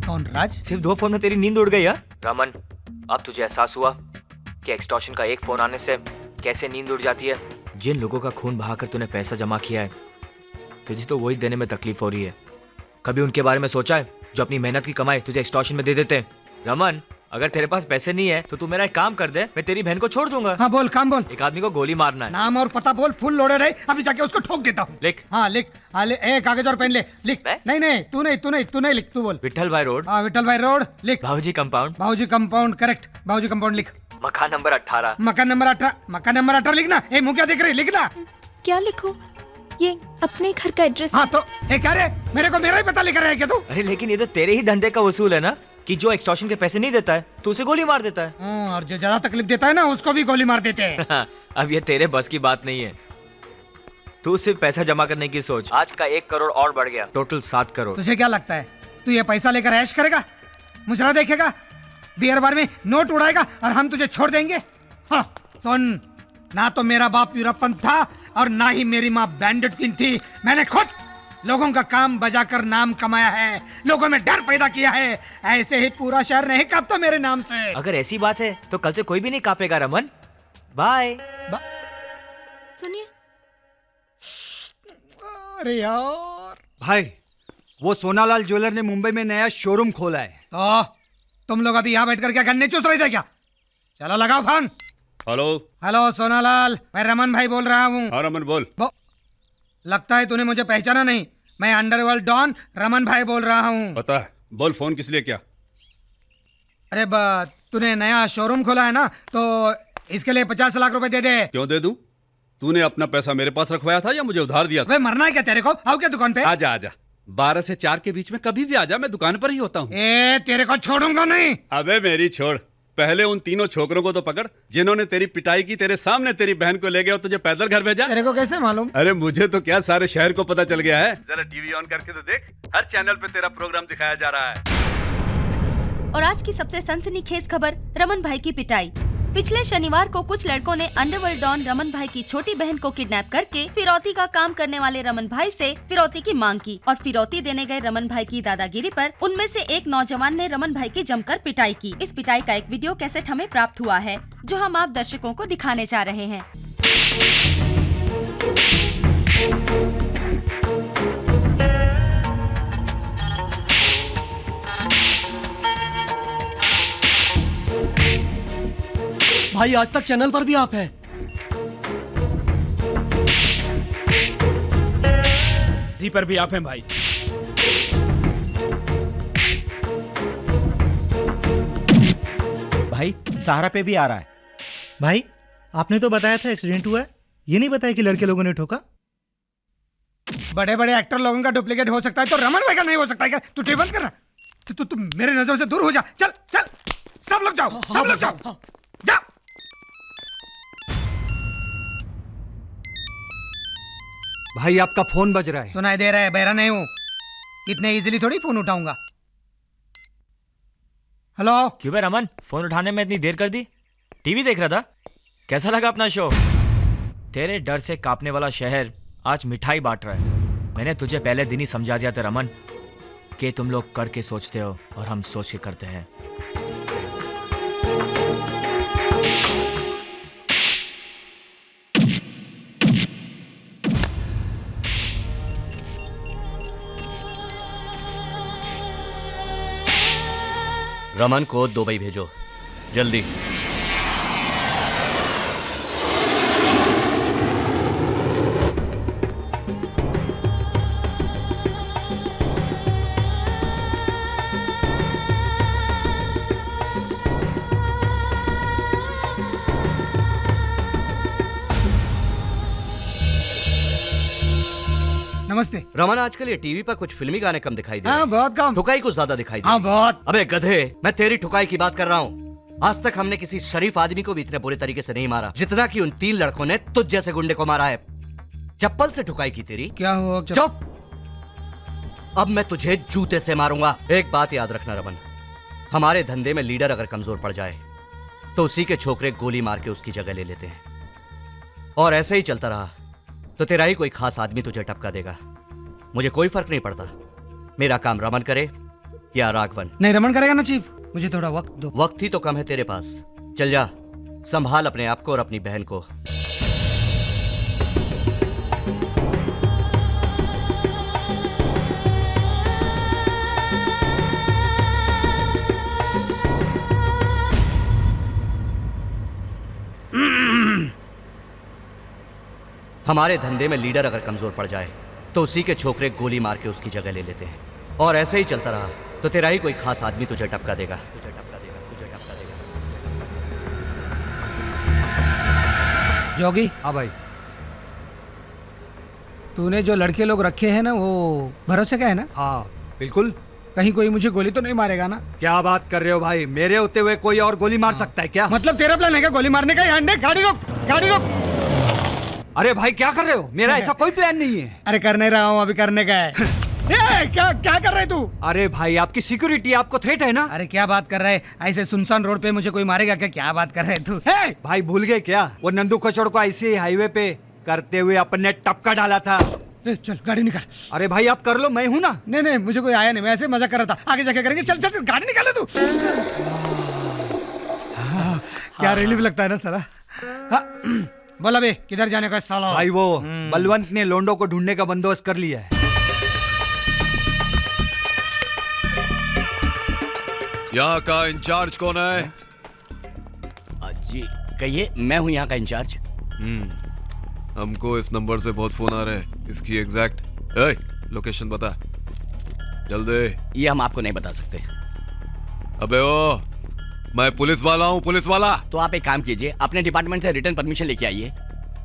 Speaker 14: कौन राज?
Speaker 3: सिर्फ 2 फोन में तेरी नींद उड़ गई है? रमन, अब तुझे एहसास हुआ कि एक्सटॉर्शन का एक फोन आने से कैसे नींद उड़ जाती है। जिन लोगों का खून बहाकर तूने पैसा जमा किया है, तुझे तो वही देने में तकलीफ हो रही है। कभी उनके बारे में सोचा है जो अपनी मेहनत की कमाई तुझे एक्सटॉर्शन में दे देते हैं? रमन, अगर तेरे पास पैसे नहीं है तो तू मेरा एक काम कर दे, मैं तेरी बहन को छोड़ दूंगा।
Speaker 14: हाँ बोल, काम बोल।
Speaker 3: एक आदमी को गोली मारना है।
Speaker 14: नाम और पता बोल, फुल लोडे रहे, अभी जाके उसको ठोक देता हूँ।
Speaker 3: लिख।
Speaker 14: हाँ लिख। हाँ एक कागज और पेन ले, लिख। नहीं तू नहीं लिख, तू बोल।
Speaker 3: विठल भाई रोड।
Speaker 14: हाँ विठल भाई रोड लिख।
Speaker 3: बाबूजी कंपाउंड।
Speaker 14: बाबूजी कंपाउंड, करेक्ट। बाबूजी कंपाउंड लिख।
Speaker 3: मकान नंबर 18।
Speaker 14: मकान नंबर 18। मकान नंबर 18 लिखना। ए मुंह क्या देख रही, लिखना।
Speaker 17: क्या लिखूं? ये अपने घर का एड्रेस।
Speaker 14: हाँ तो क्या रे, मेरे को मेरा ही पता लिखा रहा है क्या तू?
Speaker 3: अरे लेकिन ये तो तेरे ही धंधे का वसूल है ना, कि जो एक्सटॉर्शन के पैसे नहीं देता है तो उसे गोली मार देता है।
Speaker 14: और जो ज्यादा तकलीफ देता है ना उसको भी गोली मार देते हैं।
Speaker 3: अब ये तेरे बस की बात नहीं है। तू सिर्फ पैसा जमा करने की सोच। आज का 1 करोड़ और बढ़ गया, टोटल 7 करोड़।
Speaker 14: तुझे क्या लगता है तू ये पैसा लेकर ऐश करेगा, मुजरा देखेगा, बियर बार में नोट उड़ाएगा और हम तुझे छोड़ देंगे? हाँ, सुन, ना तो मेरा बाप यूरोपन था और ना ही मेरी माँ बैंडेड क्वीन थी। मैंने खुद लोगों का काम बजाकर नाम कमाया है, लोगों में डर पैदा किया है। ऐसे ही पूरा शहर नहीं कांपता मेरे नाम से।
Speaker 3: अगर ऐसी बात है तो कल से कोई भी नहीं कांपेगा रमन। बाय।
Speaker 17: सुनिए।
Speaker 14: अरे यार
Speaker 12: भाई, वो सोनालाल ज्वेलर ने मुंबई में नया शोरूम खोला है।
Speaker 14: तो तुम लोग अभी यहाँ बैठकर क्या गन्ने चूस रहे थे क्या? चलो लगाओ फोन।
Speaker 6: हेलो
Speaker 14: हेलो सोनालाल, मैं रमन भाई बोल रहा हूँ।
Speaker 6: हाँ रमन बोल।
Speaker 14: लगता है तूने मुझे पहचाना नहीं। मैं अंडरवर्ल्ड डॉन रमन भाई बोल रहा हूँ।
Speaker 6: पता है, बोल फोन किस लिए क्या?
Speaker 14: अरे तूने नया शोरूम खोला है ना, तो इसके लिए 50 लाख रुपए दे दे।
Speaker 6: क्यों दे दूं? तूने अपना पैसा मेरे पास रखवाया था या मुझे उधार दिया था?
Speaker 14: वे मरना है क्या तेरे को? आओ क्या दुकान पे?
Speaker 6: आजा आजा, 12 से 4 के बीच में कभी भी आजा, मैं दुकान पर ही होता हूँ।
Speaker 14: तेरे को छोड़ूंगा नहीं।
Speaker 6: अबे मेरी छोड़, पहले उन तीनों छोकरों को तो पकड़ जिन्होंने तेरी पिटाई की, तेरे सामने तेरी बहन को ले गए और तुझे पैदल घर भेजा।
Speaker 14: तेरे को कैसे मालूम?
Speaker 6: अरे मुझे तो क्या, सारे शहर को पता चल गया है। जरा टीवी ऑन करके तो देख, हर चैनल पे तेरा प्रोग्राम दिखाया जा रहा है।
Speaker 10: और आज की सबसे सनसनीखेज खबर, रमन भाई की पिटाई। पिछले शनिवार को कुछ लड़कों ने अंडरवर्ल्ड डॉन रमन भाई की छोटी बहन को किडनैप करके फिरौती का काम करने वाले रमन भाई से फिरौती की मांग की और फिरौती देने गए रमन भाई की दादागिरी पर उनमें से एक नौजवान ने रमन भाई की जमकर पिटाई की। इस पिटाई का एक वीडियो कैसेट हमें प्राप्त हुआ है, जो हम आप दर्शकों को दिखाने जा रहे हैं।
Speaker 18: भाई आज तक चैनल पर भी आप हैं।
Speaker 8: जी पर भी आप हैं भाई।
Speaker 16: भाई सहारा पे भी आ रहा है।
Speaker 19: भाई आपने तो बताया था एक्सीडेंट हुआ है, ये नहीं बताया कि लड़के लोगों ने ठोका।
Speaker 14: बड़े बड़े एक्टर लोगों का डुप्लीकेट हो सकता है तो रमन भाई का नहीं हो सकता है क्या? तू टीवी बंद कर। तू मेरे नजर से दूर हो जा। चल चल, सब लोग जाओ, सब लोग जाओ, जाओ।
Speaker 12: भाई आपका फोन बज रहा है।
Speaker 14: सुनाई दे रहा है, बहरा नहीं हूँ। इतने इजीली थोड़ी फोन उठाऊंगा। हेलो।
Speaker 3: क्यों बे रमन, फोन उठाने में इतनी देर कर दी? टीवी देख रहा था? कैसा लगा अपना शो? तेरे डर से कांपने वाला शहर आज मिठाई बांट रहा है। मैंने तुझे पहले दिन ही समझा दिया था रमन कि तुम लोग करके सोचते हो और हम सोच के करते हैं।
Speaker 5: रमन को दुबई भेजो जल्दी।
Speaker 14: नमस्ते।
Speaker 5: रमन, आजकल ये टीवी पर कुछ फिल्मी गाने कम दिखाई दे रहे हैं।
Speaker 14: हाँ बहुत कम।
Speaker 5: ठुकाई कुछ ज्यादा दिखाई दे
Speaker 14: हाँ बहुत।
Speaker 5: अबे गधे, मैं तेरी ठुकाई की बात कर रहा हूँ। आज तक हमने किसी शरीफ आदमी को भी इतने बुरे तरीके से नहीं मारा जितना कि उन 3 लड़कों ने तुझ जैसे गुंडे को मारा है। चप्पल से ठुकाई की तेरी।
Speaker 14: क्या हुआ?
Speaker 5: चुप। अब मैं तुझे जूते से मारूंगा। एक बात याद रखना रमन, हमारे धंधे में लीडर अगर कमजोर पड़ जाए तो उसी के छोकरे गोली मार के उसकी जगह ले लेते हैं। और ऐसे ही चलता रहा तो तेरा ही कोई खास आदमी तुझे टपका देगा। मुझे कोई फर्क नहीं पड़ता, मेरा काम रमन करे या राघवन।
Speaker 14: नहीं, रमन करेगा ना चीफ। मुझे थोड़ा वक्त दो।
Speaker 5: वक्त ही तो कम है तेरे पास। चल जा, संभाल अपने आप को और अपनी बहन को। हमारे धंधे में लीडर अगर कमजोर पड़ जाए तो उसी के छोकरे गोली मार के उसकी जगह ले लेते हैं। और ऐसे ही चलता रहा तो तेरा ही कोई खास आदमी तुझे टपका देगा।
Speaker 14: जोगी।
Speaker 12: हाँ भाई।
Speaker 14: तूने जो लड़के लोग रखे हैं ना, वो भरोसे का है ना?
Speaker 12: हाँ बिल्कुल।
Speaker 14: कहीं कोई मुझे गोली तो नहीं मारेगा ना?
Speaker 12: क्या बात कर रहे हो भाई, मेरे होते हुए कोई और गोली मार सकता है क्या?
Speaker 14: मतलब तेरा प्लान है क्या गोली मारने का? यहाँ गाड़ी रोक, गाड़ी रोक।
Speaker 12: अरे भाई क्या कर रहे हो? मेरा ऐसा कोई प्लान नहीं है।
Speaker 14: अरे कर नहीं रहा हूँ, अभी करने का है। क्या क्या कर रहे तू?
Speaker 12: अरे भाई आपकी सिक्योरिटी, आपको थ्रेट है ना?
Speaker 14: अरे क्या बात कर रहे हैं? ऐसे सुनसान रोड पे मुझे कोई मारेगा क्या? क्या बात कर रहे हैं तू?
Speaker 12: भाई भूल गए क्या? वो नंदू कचौड़ को ऐसे हाईवे पे करते हुए अपन ने टपका डाला था।
Speaker 14: चल गाड़ी निकाल।
Speaker 12: अरे भाई आप कर लो, मैं हूँ ना।
Speaker 14: नहीं नहीं मुझे कोई आया नहीं, मैं ऐसे मजा कर रहा था। आगे जाके करेंगे। चल चल चल गाड़ी निकाले तू। क्या रिलीफ लगता है ना साला। बोला बे किधर जाने का साला?
Speaker 12: भाई वो बलवंत ने लोंडो को ढूंढने का बंदोबस्त कर लिया है।
Speaker 13: यहाँ का इंचार्ज कौन है?
Speaker 5: जी कहिए, मैं हूँ यहाँ का इंचार्ज।
Speaker 13: हमको इस नंबर से बहुत फोन आ रहे हैं। इसकी एग्जैक्ट लोकेशन बता जल्दी।
Speaker 5: ये हम आपको नहीं बता सकते।
Speaker 13: अबे ओ, मैं पुलिस वाला हूँ, पुलिस वाला।
Speaker 5: तो आप एक काम कीजिए, अपने डिपार्टमेंट से रिटर्न परमिशन लेके आइए।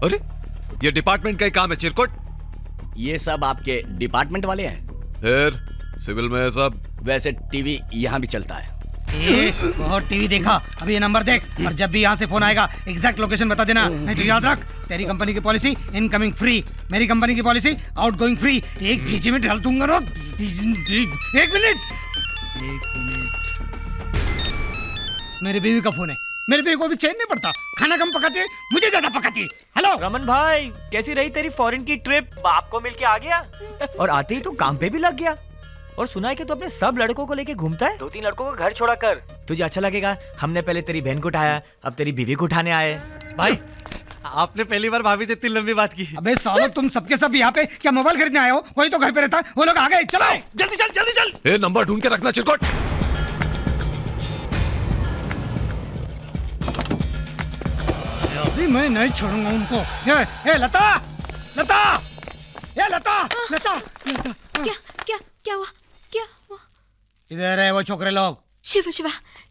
Speaker 13: अरे ये डिपार्टमेंट का ही काम है चिरकुट।
Speaker 5: ये सब आपके डिपार्टमेंट वाले हैं?
Speaker 13: फिर सिविल में है सब।
Speaker 5: वैसे टीवी यहाँ भी चलता है।
Speaker 14: बहुत टीवी देखा। अभी ये नंबर देख और जब भी यहाँ से फोन आएगा एग्जैक्ट लोकेशन बता देना। नहीं तो याद रख, तेरी कंपनी की पॉलिसी इनकमिंग फ्री, मेरी कंपनी की पॉलिसी आउटगोइंग फ्री। एक भेजे में डाल दूंगा ना। एक मिनट। मेरी बीवी का फोन है। मेरी बीवी को भी चैन नहीं पड़ता। खाना कम पकाती है, मुझे ज्यादा पकाती है। हेलो
Speaker 3: रमन भाई, कैसी रही तेरी फॉरेन की ट्रिप? बाप को मिलके आ गया और आते ही तो काम पे भी लग गया। और सुना है कि तू अपने सब लड़कों को लेके घूमता है। 2-3 लड़कों को घर छोड़ा कर। तुझे अच्छा लगेगा? हमने पहले तेरी बहन को उठाया, अब तेरी बीवी को उठाने आए।
Speaker 15: भाई आपने पहली बार भाभी से इतनी लंबी बात की।
Speaker 14: अबे सालो तुम सबके सब यहाँ पे क्या मोबाइल खरीदने आए हो? कोई तो घर पे रहता है। वो लोग आ गए। चलो जल्दी चल जल्दी चल।
Speaker 13: ए नंबर ढूंढ के रखना चिरकुट।
Speaker 14: अभी मैं नहीं छोड़ूंगा उनको। ये लता लता, ये लता लता लता।
Speaker 11: क्या क्या क्या हुआ? क्या हुआ?
Speaker 14: इधर है वो छोकरे लोग।
Speaker 11: शिवा शिवा,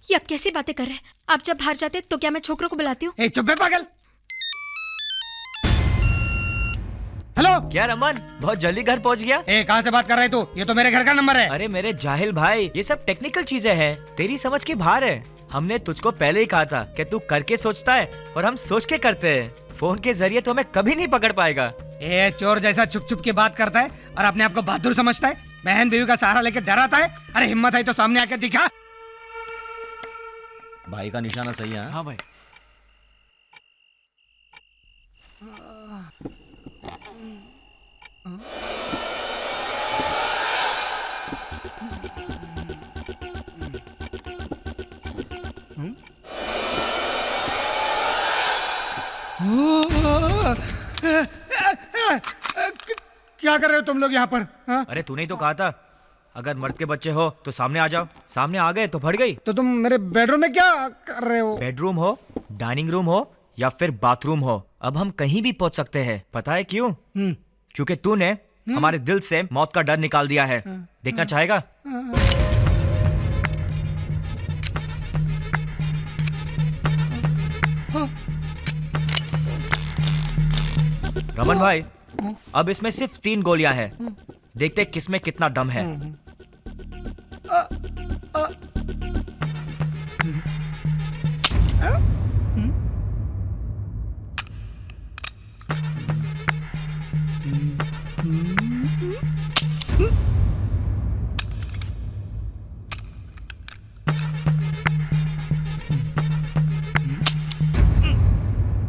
Speaker 11: ये आप कैसी बातें कर रहे हैं? आप जब बाहर जाते तो क्या मैं छोकरों को बुलाती हूँ?
Speaker 14: चुप है पागल। हेलो
Speaker 3: क्या रमन, बहुत जल्दी घर पहुंच गया?
Speaker 14: कहाँ से बात कर रहे तू? ये तो मेरे घर का नंबर है।
Speaker 3: अरे मेरे जाहिल भाई, ये सब टेक्निकल चीजें हैं, तेरी समझ के बाहर है। हमने तुझको पहले ही कहा था कि तू करके सोचता है और हम सोच के करते हैं। फोन के जरिए तो हमें कभी नहीं पकड़ पाएगा।
Speaker 14: चोर जैसा छुप छुप के बात करता है और अपने आप को बहादुर समझता है। बहन बीवी का सहारा लेके डराता है। अरे हिम्मत है तो सामने आके दिखा।
Speaker 16: भाई का निशाना सही है।
Speaker 15: हाँ भाई।
Speaker 14: क्या कर रहे हो तुम लोग यहाँ पर?
Speaker 3: अरे तूने ही तो कहा था अगर मर्द के बच्चे हो तो सामने आ जाओ। सामने आ गए तो फट गई।
Speaker 14: तो तुम मेरे बेडरूम में क्या कर रहे हो?
Speaker 3: बेडरूम हो, डाइनिंग रूम हो या फिर बाथरूम हो, अब हम कहीं भी पहुंच सकते हैं। पता है क्यों? क्योंकि तूने हमारे दिल से मौत का डर निकाल दिया है। देखना चाहेगा? रमन भाई, अब इसमें सिर्फ 3 गोलियां हैं। देखते किसमें कितना दम है।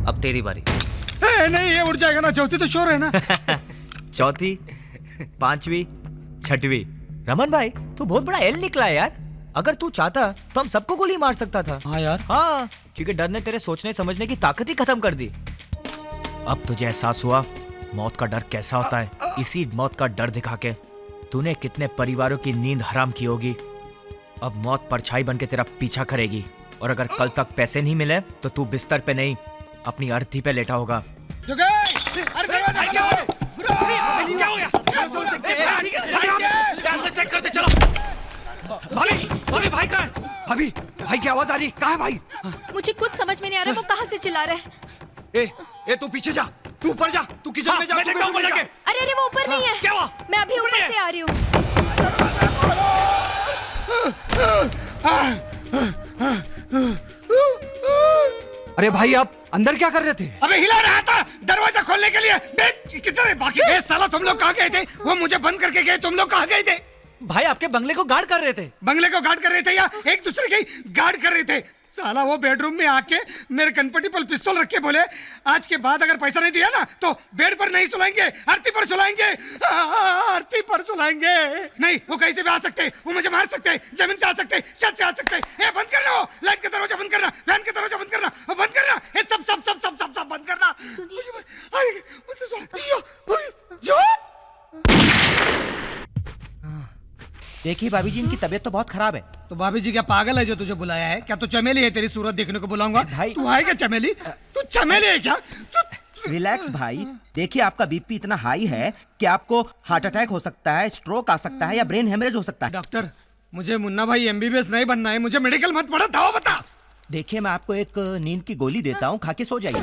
Speaker 2: अब तेरी बारी।
Speaker 14: नहीं ये उड़ जाएगा ना। चौथी तो श्योर है ना?
Speaker 3: चौथी, 5वीं, 6वीं। रमन भाई तू बहुत बड़ा एल निकला है यार। अगर तू चाहता तो हम सबको गोली मार सकता था।
Speaker 14: हाँ यार।
Speaker 3: हाँ, क्योंकि डर ने तेरे सोचने समझने की ताकत ही खत्म कर दी। अब तुझे एहसास हुआ मौत का डर कैसा होता है। इसी मौत का डर दिखा के तूने कितने परिवारों की नींद हराम की होगी। अब मौत परछाई बन के तेरा पीछा करेगी और अगर कल तक पैसे नहीं मिले तो तू बिस्तर पे नहीं अपनी अर्थी पे लेटा होगा।
Speaker 12: भाई कहाँ है? भाभी, भाई की आवाज आ रही। कहाँ है भाई?
Speaker 11: मुझे कुछ समझ में नहीं आ रहा वो कहाँ से चिल्ला रहे हैं।
Speaker 12: ए तू पीछे जा, तू ऊपर जा, तू किचन में जा। मैं देखता हूँ ऊपर जाके।
Speaker 11: अरे अरे वो ऊपर नहीं है।
Speaker 12: क्या हुआ?
Speaker 11: मैं अभी ऊपर से आ रही हूँ।
Speaker 12: अरे भाई आप अंदर क्या कर रहे थे?
Speaker 8: अबे हिला रहा था दरवाजा खोलने के लिए। कितने बाकी? साला तुम लोग कहाँ गए थे? वो मुझे बंद करके गए, तुम लोग कहाँ गए थे?
Speaker 12: भाई आपके बंगले को गार्ड कर रहे थे।
Speaker 8: बंगले को गार्ड कर रहे थे या एक दूसरे की गार्ड कर रहे थे? साला वो बेडरूम में आके मेरे कनपटी पर पिस्तौल रख के बोले आज के बाद अगर पैसा नहीं दिया ना तो बेड पर नहीं सुलाएंगे, आरती पर सुलाएंगे, आरती पर सुलाएंगे। नहीं, वो कहीं से भी आ सकते, वो मुझे मार सकते, जमीन से आ सकते, छत से आ सकते। ए बंद करना, वो लाइट का दरवाजा बंद करना, फैन का दरवाजा बंद करना, वो बंद करना, ये सब सब सब सब सब सब बंद करना।
Speaker 16: देखिए भाभी जी, इनकी तबीयत तो बहुत खराब है।
Speaker 14: तो भाभी जी क्या पागल है जो तुझे बुलाया है? क्या तू चमेली है तेरी सूरत देखने को बुलाऊंगा?
Speaker 16: भाई
Speaker 14: तू आएगा चमेली? तू चमेली है क्या?
Speaker 16: रिलैक्स भाई, देखिए आपका बीपी इतना हाई है कि आपको हार्ट अटैक हो सकता है, स्ट्रोक आ सकता है या ब्रेन हेमरेज हो सकता है।
Speaker 14: डॉक्टर, मुझे मुन्ना भाई एमबीबीएस नहीं बनना है, मुझे मेडिकल मत पढ़ा, दवा बता।
Speaker 16: देखिए मैं आपको एक नींद की गोली देता हूँ, खा के सो जाइए।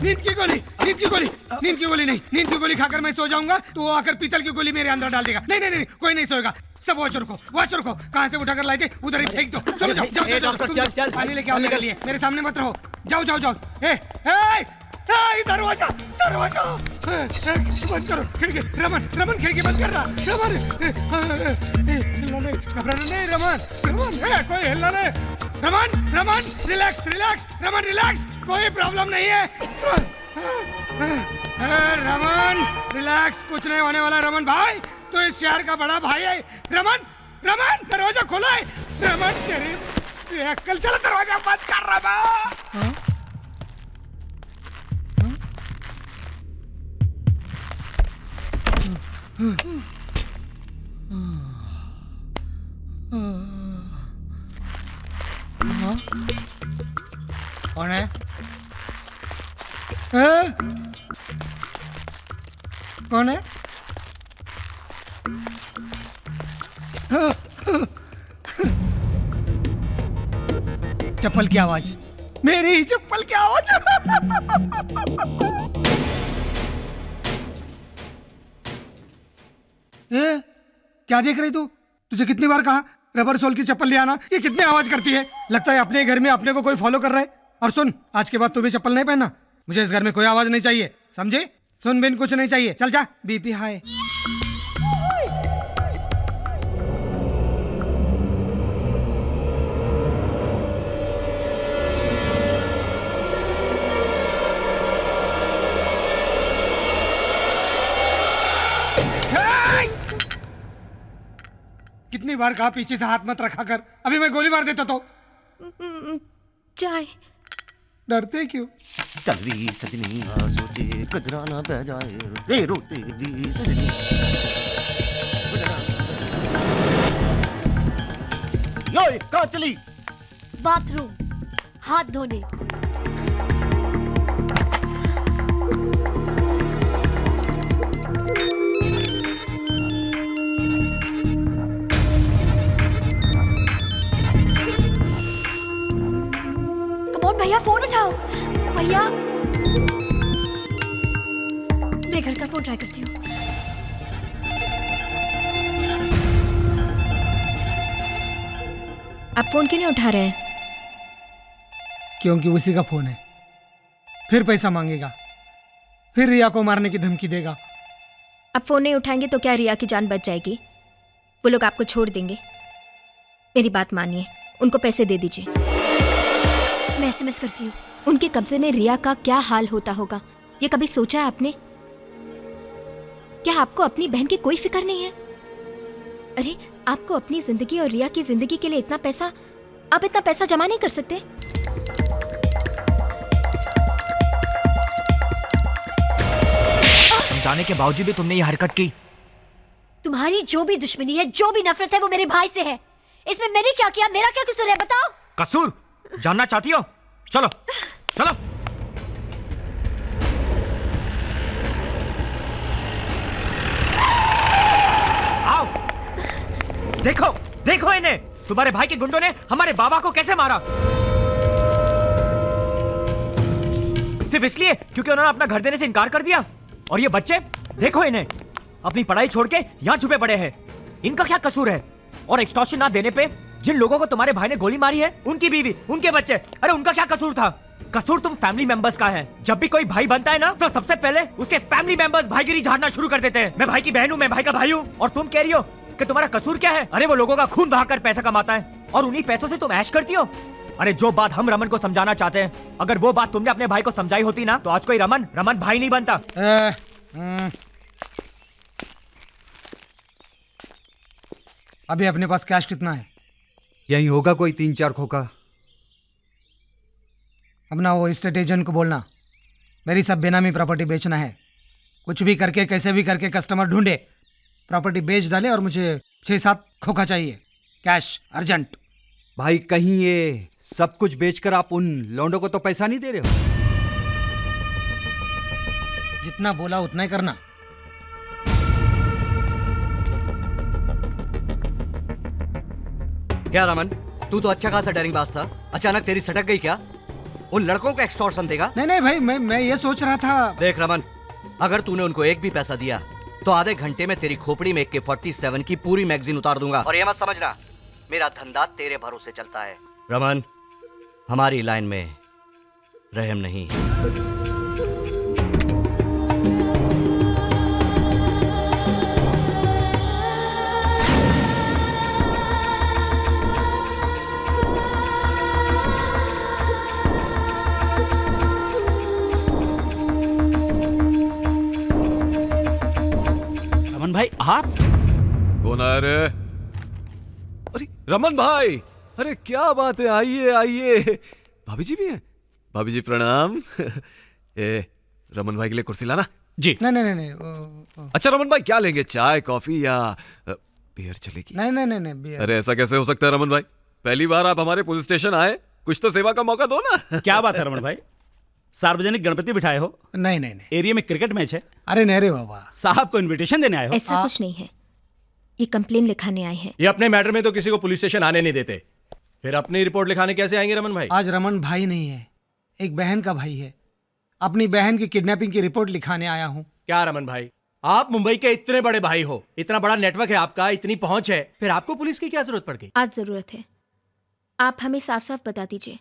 Speaker 14: नींद की गोली, नींद की गोली, नींद की गोली नहीं, नींद की गोली खाकर मैं सो जाऊंगा तो वो आकर पीतल की गोली मेरे अंदर डाल देगा। नहीं नहीं नहीं, कोई नहीं सोएगा। सब वॉचर को कहाँ से उठाकर लाए थे उधर ही फेंक दो। चलो जाओ जाओ जाओ, चल पानी लेके आओ मेरे लिए। मेरे सामने मत रहो, जाओ जाओ जाओ। दरवाजा दरवाजा बंद करो, खिड़की। रमन रमन खिड़की बंद करना। रमन घबराना नहीं, रमन रमन कोई हिलना नहीं। Raman Raman relax relax, Raman relax, कोई प्रॉब्लम नहीं है। रमन रिलैक्स, कुछ नहीं होने वाला। रमन भाई तो इस शहर का बड़ा भाई है। रमन रमन दरवाजा खोला है। रमन तेरी अक्ल, चलो दरवाजा बंद कर। रमन कौन है? कौन है? चप्पल की आवाज, मेरी ही चप्पल की आवाज। क्या देख रही तू? तुझे कितनी बार कहा रबर सोल की चप्पल ले आना, ये कितनी आवाज करती है? लगता है अपने घर में अपने को कोई फॉलो कर रहा है। और सुन, आज के बाद तू भी चप्पल नहीं पहनना, मुझे इस घर में कोई आवाज नहीं चाहिए, समझे? सुन बिन कुछ नहीं चाहिए, चल जा। BP high. कितनी बार कहा पीछे से हाथ मत रखा कर, अभी मैं गोली मार देता तो।
Speaker 17: चाय।
Speaker 16: डरते क्यों? चलवी सजनी सोचे कजरा ना बह जाए रे रोते सजनी। योय कहाँ चली?
Speaker 11: बाथरूम, हाथ धोने। भैया फोन उठाओ। भैया मैं घर का फोन ट्राई करती हूँ।
Speaker 17: आप फोन क्यों नहीं उठा रहे हैं?
Speaker 14: क्योंकि उसी का फोन है, फिर पैसा मांगेगा, फिर रिया को मारने की धमकी देगा।
Speaker 17: आप फोन नहीं उठाएंगे तो क्या रिया की जान बच जाएगी? वो लोग आपको छोड़ देंगे। मेरी बात मानिए, उनको पैसे दे दीजिए।
Speaker 11: मैं एसएमएस करती हूँ।
Speaker 17: उनके कब्जे में रिया का क्या हाल होता होगा, ये कभी सोचा है आपने? क्या आपको अपनी बहन की कोई फिक्र नहीं है? अरे आपको अपनी जिंदगी और रिया की जिंदगी के लिए इतना पैसा, आप इतना पैसा जमा नहीं कर सकते?
Speaker 3: जाने के बावजूद भी तुमने ये हरकत की।
Speaker 11: तुम्हारी जो भी दुश्मनी है, जो भी नफरत है, वो मेरे भाई से है। इसमें मैंने क्या किया? मेरा क्या कसूर है? बताओ।
Speaker 3: कसूर जानना चाहती हो? चलो चलो। आओ, देखो देखो इन्हें, तुम्हारे भाई के गुंडों ने हमारे बाबा को कैसे मारा, सिर्फ इसलिए क्योंकि उन्होंने अपना घर देने से इनकार कर दिया। और ये बच्चे देखो इन्हें, अपनी पढ़ाई छोड़ के यहाँ छुपे पड़े हैं। इनका क्या कसूर है? और एक्सटॉर्शन ना देने पे
Speaker 16: जिन लोगों को तुम्हारे भाई ने गोली मारी है, उनकी बीवी, उनके बच्चे, अरे उनका क्या कसूर था? कसूर तुम फैमिली मेंबर्स का है। जब भी कोई भाई बनता है ना, तो सबसे पहले उसके फैमिली मेंबर्स भाईगिरी झाड़ना शुरू कर देते हैं। मैं भाई की बहन हूँ, मैं भाई का भाई हूँ, और तुम कह रही हो कि तुम्हारा कसूर क्या है? अरे वो लोगों का खून बहाकर पैसा कमाता है और उन्हीं पैसों से तुम ऐश करती हो। अरे जो बात हम रमन को समझाना चाहते हैं, अगर वो बात तुमने अपने भाई को समझाई होती ना, तो आज कोई रमन भाई नहीं बनता।
Speaker 14: अभी अपने पास कैश कितना है?
Speaker 12: यही होगा कोई 3-4 खोखा।
Speaker 14: अब ना वो एस्टेट एजेंट को बोलना मेरी सब बेनामी प्रॉपर्टी बेचना है। कुछ भी करके, कैसे भी करके कस्टमर ढूंढे, प्रॉपर्टी बेच डाले और मुझे 6-7 खोखा चाहिए, कैश, अर्जेंट।
Speaker 12: भाई कहीं ये सब कुछ बेचकर आप उन लौंडों को तो पैसा नहीं दे रहे हो?
Speaker 14: जितना बोला उतना ही करना।
Speaker 20: क्या रमन, तू तो अच्छा खासा डरिंग बाज था, अचानक तेरी सटक गई क्या? उन लड़कों को एक्सटॉर्शन देगा?
Speaker 14: नहीं भाई, मैं ये सोच रहा था।
Speaker 20: देख रमन, अगर तूने उनको एक भी पैसा दिया तो आधे घंटे में तेरी खोपड़ी में AK-47 की पूरी मैगजीन उतार दूंगा। और ये मत समझना मेरा धंधा तेरे भरोसे चलता है। रमन, हमारी लाइन में रहम नहीं।
Speaker 15: रमन भाई, आप
Speaker 13: कौन आया रे? अरे रमन भाई, अरे क्या बात है, आइए आइए। भाभी जी भी हैं? भाभी जी प्रणाम। ए रमन भाई के लिए कुर्सी लाना।
Speaker 15: जी।
Speaker 14: नहीं।
Speaker 13: अच्छा रमन भाई, क्या लेंगे, चाय कॉफी या बियर चलेगी?
Speaker 14: नहीं बियर।
Speaker 13: अरे ऐसा कैसे हो सकता है रमन भाई, पहली बार आप हमारे पुलिस स्टेशन आए, कुछ तो सेवा का मौका दो ना।
Speaker 15: क्या बात है रमन भाई, सार्वजनिक गणपति बिठाए हो?
Speaker 14: नहीं।
Speaker 15: एरिया में क्रिकेट मैच है?
Speaker 14: अरे नहीं रे बाबा,
Speaker 15: साहब को इनविटेशन देने आए हो?
Speaker 17: ऐसा कुछ नहीं है, ये कंप्लेन लिखाने आए हैं।
Speaker 9: ये अपने मैटर में तो किसी को पुलिस स्टेशन आने नहीं देते, फिर अपनी रिपोर्ट लिखाने कैसे आएंगे रमन भाई?
Speaker 14: आज रमन भाई नहीं है, एक बहन का भाई है। अपनी बहन की किडनैपिंग की रिपोर्ट लिखाने आया हूँ।
Speaker 9: क्या रमन भाई, आप मुंबई के इतने बड़े भाई हो, इतना बड़ा नेटवर्क है आपका, इतनी पहुंच है, फिर आपको पुलिस की क्या जरूरत पड़ गई?
Speaker 17: आज जरूरत है। आप हमें साफ साफ बता दीजिए,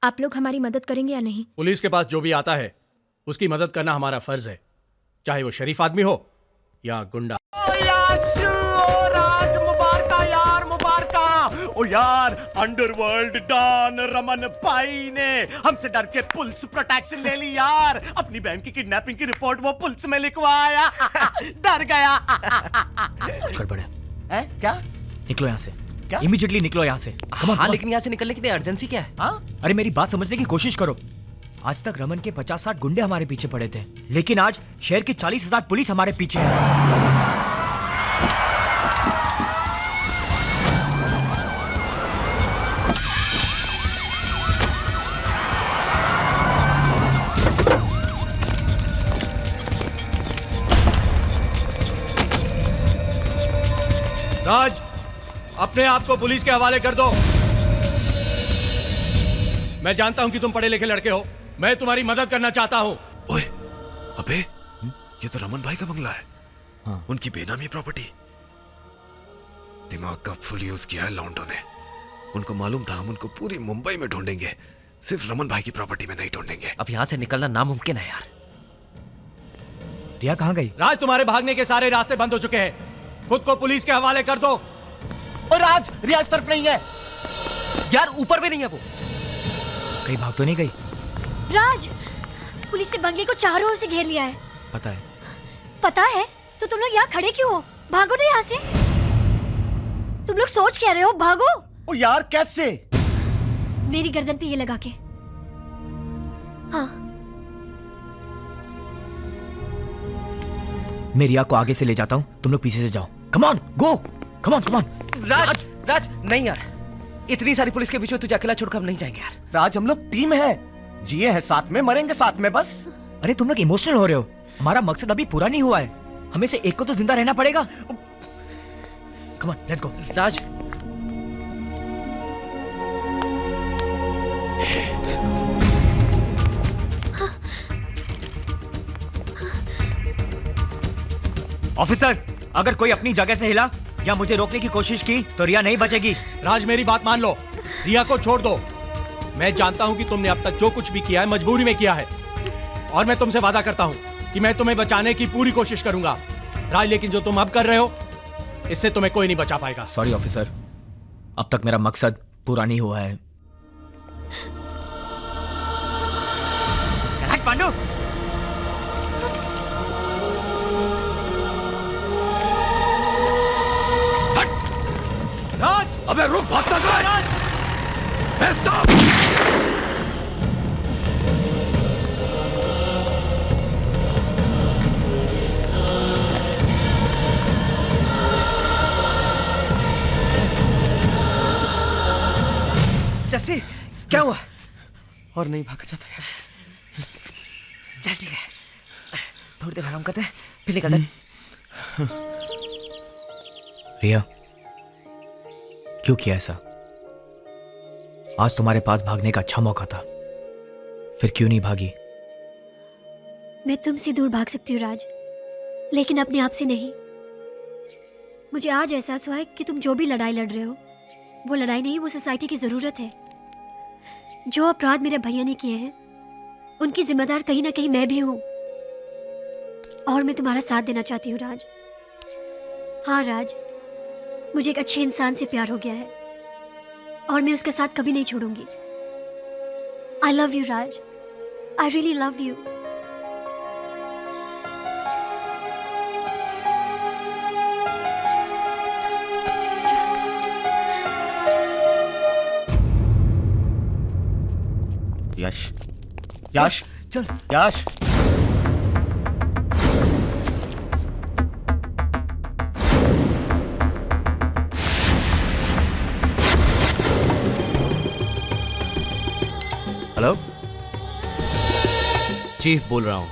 Speaker 17: आप लोग हमारी मदद करेंगे या नहीं?
Speaker 9: पुलिस के पास जो भी आता है उसकी मदद करना हमारा फर्ज है, चाहे वो शरीफ आदमी हो या गुंडा।
Speaker 1: ओ यार, अंडरवर्ल्ड डॉन रमन भाई ने हमसे डर के पुलिस प्रोटेक्शन ले ली यार। अपनी बहन की किडनैपिंग की रिपोर्ट वो पुलिस में लिखवाया। डर गया।
Speaker 2: गड़बड़ है।
Speaker 1: क्या?
Speaker 16: निकलो यहाँ से, इमीडिएटली निकलो यहाँ से।
Speaker 2: हाँ, लेकिन यहाँ से निकलने की इतनी अर्जेंसी क्या है?
Speaker 16: अरे मेरी बात समझने की कोशिश करो। आज तक रमन के 50-60 गुंडे हमारे पीछे पड़े थे, लेकिन आज शहर की 40,000 पुलिस हमारे पीछे है।
Speaker 9: राज, अपने आप को पुलिस के हवाले कर दो। मैं जानता हूं कि तुम पढ़े लिखे लड़के हो, मैं तुम्हारी मदद करना चाहता हूं।
Speaker 13: ओए, अबे ये तो रमन भाई का बंगला है। हाँ। उनकी बेनामी प्रॉपर्टी। दिमाग का फुल यूज किया है लौंडों ने। उनको मालूम था हम उनको पूरी मुंबई में ढूंढेंगे, सिर्फ रमन भाई की प्रॉपर्टी में नहीं ढूंढेंगे।
Speaker 2: अब यहाँ से निकलना नामुमकिन है यार।
Speaker 16: रिया कहाँ गई?
Speaker 9: राज, तुम्हारे भागने के सारे रास्ते बंद हो चुके हैं, खुद को पुलिस के हवाले कर दो।
Speaker 1: और राज, रिया इस तरफ नहीं है
Speaker 2: यार, ऊपर भी नहीं है वो।
Speaker 16: कहीं भाग तो नहीं गई?
Speaker 11: राज, पुलिस ने बंगले को चारों ओर से घेर लिया है।
Speaker 16: पता है।
Speaker 11: पता है? तो तुम लोग यहाँ खड़े क्यों हो? भागो ना यहाँ से। तुम लोग सोच क्या रहे हो? भागो।
Speaker 1: ओ यार, कैसे?
Speaker 11: मेरी गर्दन पे ये लगा के। हाँ।
Speaker 16: मैं रिया को आगे से ले जाता हूँ, तुम लोग पीछे से जाओ। Come on, go, come on, come on.
Speaker 2: Raj, Raj, नहीं यार, इतनी सारी पुलिस के बीच में तुझे अकेला छोड़कर हम नहीं जाएंगे यार।
Speaker 1: राज, हम लोग टीम है, जिए हैं साथ में, मरेंगे साथ में बस।
Speaker 16: अरे तुम लोग इमोशनल हो रहे हो, हमारा मकसद अभी पूरा नहीं हुआ है, हमें से एक को तो जिंदा रहना पड़ेगा। Come on, let's go.
Speaker 2: Raj,
Speaker 16: officer, अगर कोई अपनी जगह से हिला या मुझे रोकने की कोशिश की तो रिया नहीं बचेगी।
Speaker 9: राज मेरी बात मान लो, रिया को छोड़ दो। मैं जानता हूं कि तुमने अब तक जो कुछ भी किया है मजबूरी में किया है, और मैं तुमसे वादा करता हूं कि मैं तुम्हें बचाने की पूरी कोशिश करूंगा। राज, लेकिन जो तुम अब कर रहे हो इससे तुम्हें कोई नहीं बचा पाएगा।
Speaker 16: सॉरी ऑफिसर, अब तक मेरा मकसद पूरा नहीं हुआ है। पांडु,
Speaker 13: राज! अबे रुक, भागता जा! स्टॉप!
Speaker 2: जैसे क्या हुआ?
Speaker 1: और नहीं भागा जाता यार।
Speaker 2: चल ठीक है, थोड़ी देर आराम करते हैं फिर निकलते हैं।
Speaker 16: रिया, क्यों किया ऐसा? आज तुम्हारे पास भागने का अच्छा मौका था, फिर क्यों नहीं भागी?
Speaker 11: मैं तुमसे दूर भाग सकती हूँ राज, लेकिन अपने आप से नहीं। मुझे आज एहसास हुआ है कि तुम जो भी लड़ाई लड़ रहे हो वो लड़ाई नहीं, वो सोसाइटी की ज़रूरत है। जो अपराध मेरे भैया ने किए हैं उनकी जिम्मेदार कहीं ना कहीं मैं भी हूँ, और मैं तुम्हारा साथ देना चाहती हूँ राज। हाँ राज, मुझे एक अच्छे इंसान से प्यार हो गया है और मैं उसके साथ कभी नहीं छोड़ूंगी। I love you Raj, I really love you.
Speaker 1: Yash, Yash, चल यश।
Speaker 20: हेलो, चीफ बोल रहा हूं।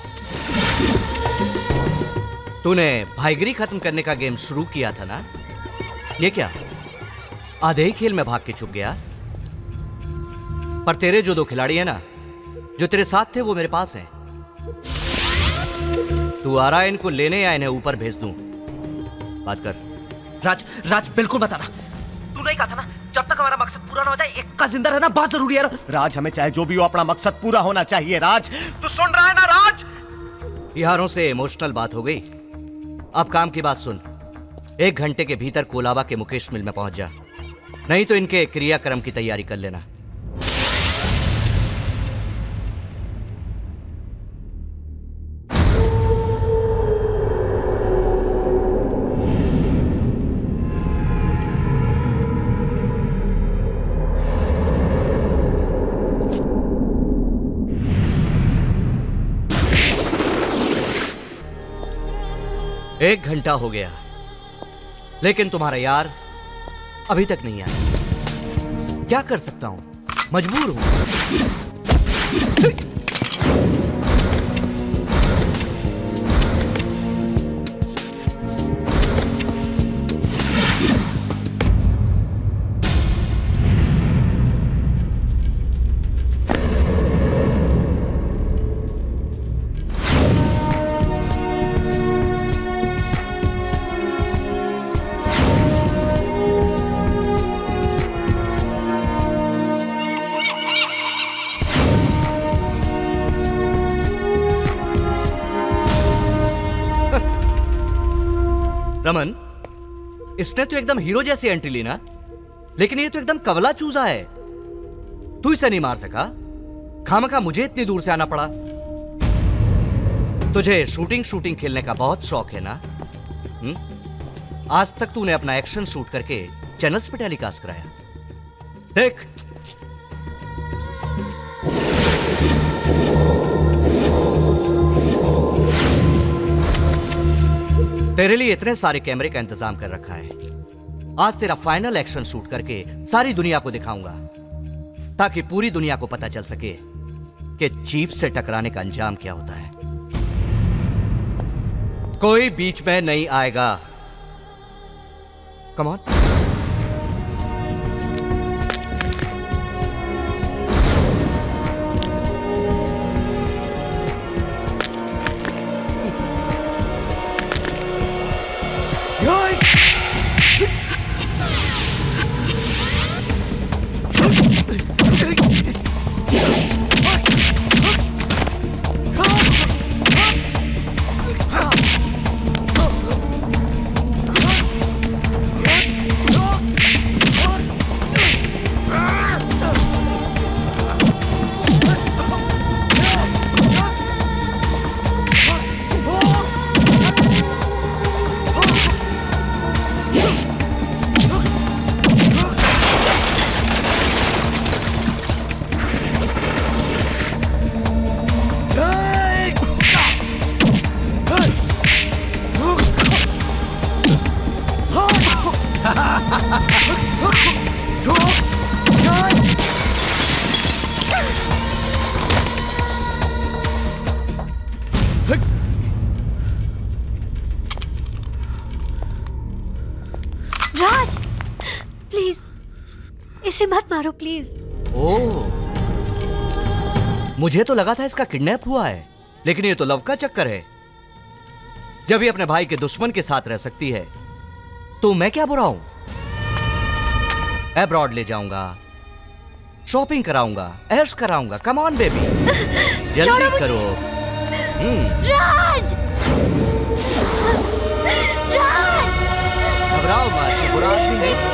Speaker 20: तूने भाईगिरी खत्म करने का गेम शुरू किया था ना? ये क्या आधे ही खेल में भाग के छुप गया? पर तेरे जो दो खिलाड़ी हैं ना, जो तेरे साथ थे, वो मेरे पास हैं। तू आ रहा है इनको लेने या इन्हें ऊपर भेज दूं? बात कर।
Speaker 2: राज, राज बिल्कुल बताना। तू नहीं कहा था ना, जब तक हमारा मकसद पूरा ना हो जाए एक का जिंदा रहना बहुत जरूरी है।
Speaker 1: राज, हमें चाहे जो भी हो अपना मकसद पूरा होना चाहिए। राज, तू सुन रहा है ना राज?
Speaker 20: बिहारों से इमोशनल बात हो गई, अब काम की बात सुन। 1 घंटे के भीतर कोलाबा के मुकेश मिल में पहुंच जा, नहीं तो इनके क्रियाक्रम की तैयारी कर लेना। एक घंटा हो गया, लेकिन तुम्हारा यार अभी तक नहीं आया। क्या कर सकता हूं, मजबूर हूं। रमन, इसने तो एकदम हीरो जैसी एंट्री ली ना, लेकिन ये तो एकदम कवला चूजा है। तू इसे नहीं मार सका, खामखा मुझे इतनी दूर से आना पड़ा। तुझे शूटिंग खेलने का बहुत शौक है ना? आज तक तूने अपना एक्शन शूट करके चैनल्स पे टेलीकास्ट कराया। देख, तेरे लिए इतने सारे कैमरे का इंतजाम कर रखा है। आज तेरा फाइनल एक्शन शूट करके सारी दुनिया को दिखाऊंगा, ताकि पूरी दुनिया को पता चल सके कि चीफ से टकराने का अंजाम क्या होता है। कोई बीच में नहीं आएगा। Come on.
Speaker 11: मारो प्लीज।
Speaker 20: ओह, मुझे तो लगा था इसका किडनैप हुआ है, लेकिन ये तो लव का चक्कर है। जब ये अपने भाई के दुश्मन के साथ रह सकती है तो मैं क्या बुरा हूं? अब्रॉड ले जाऊंगा, शॉपिंग कराऊंगा, ऐश कराऊंगा। कम ऑन बेबी, जल्दी करो।
Speaker 11: राज! राज!
Speaker 20: घबराओ मत, ये बुरा आदमी है।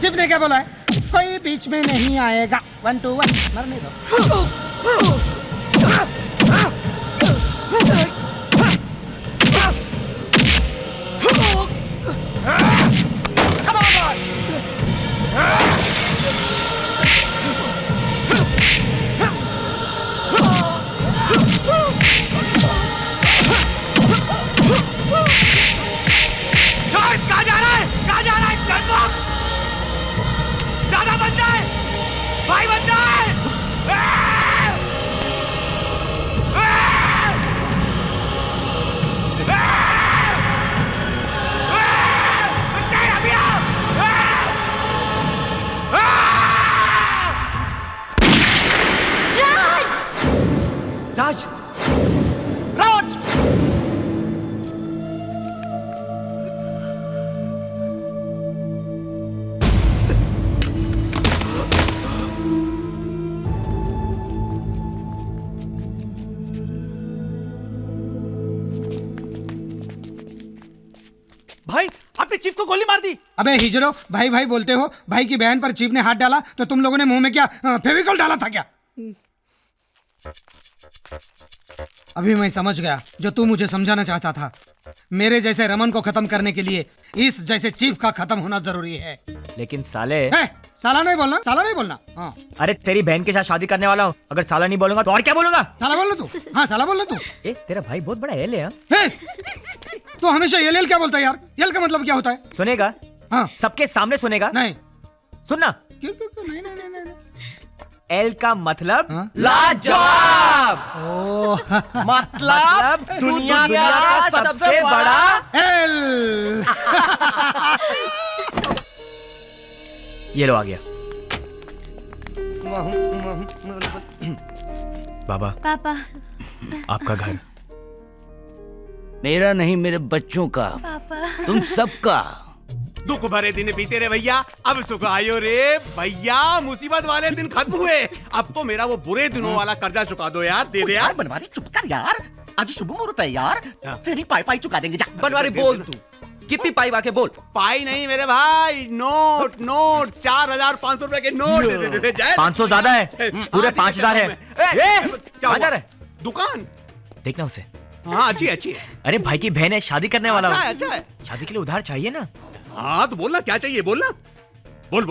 Speaker 14: चिप ने क्या बोला है? कोई बीच में नहीं आएगा। 1 2 1 मरने दो।
Speaker 16: कहाँ जा रहा है? कहाँ जा रहा है? दादा बन जाए, भाई बन जाए। राज! राज!
Speaker 7: भाई, आपने चीफ को गोली मार दी।
Speaker 14: अबे हिजड़ो, भाई भाई बोलते हो। भाई की बहन पर चीफ ने हाथ डाला तो तुम लोगों ने मुंह में क्या फेविकॉल डाला था क्या? अभी मैं समझ गया जो तू मुझे समझाना चाहता था। मेरे जैसे रमन को खत्म करने के लिए इस जैसे चीफ का खत्म होना जरूरी है।
Speaker 16: लेकिन साले,
Speaker 14: साला नहीं बोलना, साला नहीं बोलना। हाँ।
Speaker 16: अरे तेरी बहन के साथ शादी करने वाला हूँ, अगर साला नहीं बोलूंगा तो और क्या बोलूंगा?
Speaker 14: साला बोल तू। हाँ साला बोल तू।
Speaker 16: तेरा भाई बहुत बड़ा एल है।
Speaker 14: तो हमेशा एल क्या बोलता है यार? एल का मतलब क्या होता है?
Speaker 16: सुनेगा?
Speaker 14: हाँ।
Speaker 16: सबके सामने सुनेगा?
Speaker 14: नहीं।
Speaker 16: सुनना।
Speaker 14: क्यों? नहीं नहीं नहीं।
Speaker 16: एल का मतलब लाजवाब। मतलब दुनिया का सबसे बड़ा
Speaker 14: एल।
Speaker 16: ये लो आ गया। बाबा,
Speaker 10: पापा,
Speaker 3: आपका घर।
Speaker 5: मेरा नहीं, मेरे बच्चों का,
Speaker 10: पापा।
Speaker 5: तुम सबका।
Speaker 6: दुख भरे दिन बीते रे भैया, अब सुख आयो रे भैया। मुसीबत वाले दिन खत्म हुए, अब तो मेरा वो बुरे दिनों वाला कर्जा चुका दो यार। दे दे यार।
Speaker 1: बनवारी चुप कर यार, आज शुभ मुहूर्त है यार, तेरी पाई चुका देंगे।
Speaker 2: बनवारी बोल तू, कितनी पाई वाके बोल।
Speaker 6: पाई नहीं मेरे भाई, नोट 4,500 रुपए के नोट दे दे।
Speaker 16: 500 ज्यादा है, पूरे 5,000 है।
Speaker 6: क्या
Speaker 16: जा रहा है?
Speaker 6: दुकान
Speaker 16: देखना उसे।
Speaker 6: हाँ अच्छी है।
Speaker 16: अरे भाई की बहन है, शादी करने वाला हूँ।
Speaker 6: अच्छा है।
Speaker 16: शादी के लिए उधार चाहिए ना?
Speaker 6: हाँ तो बोलना क्या चाहिए, बोलना। बोल।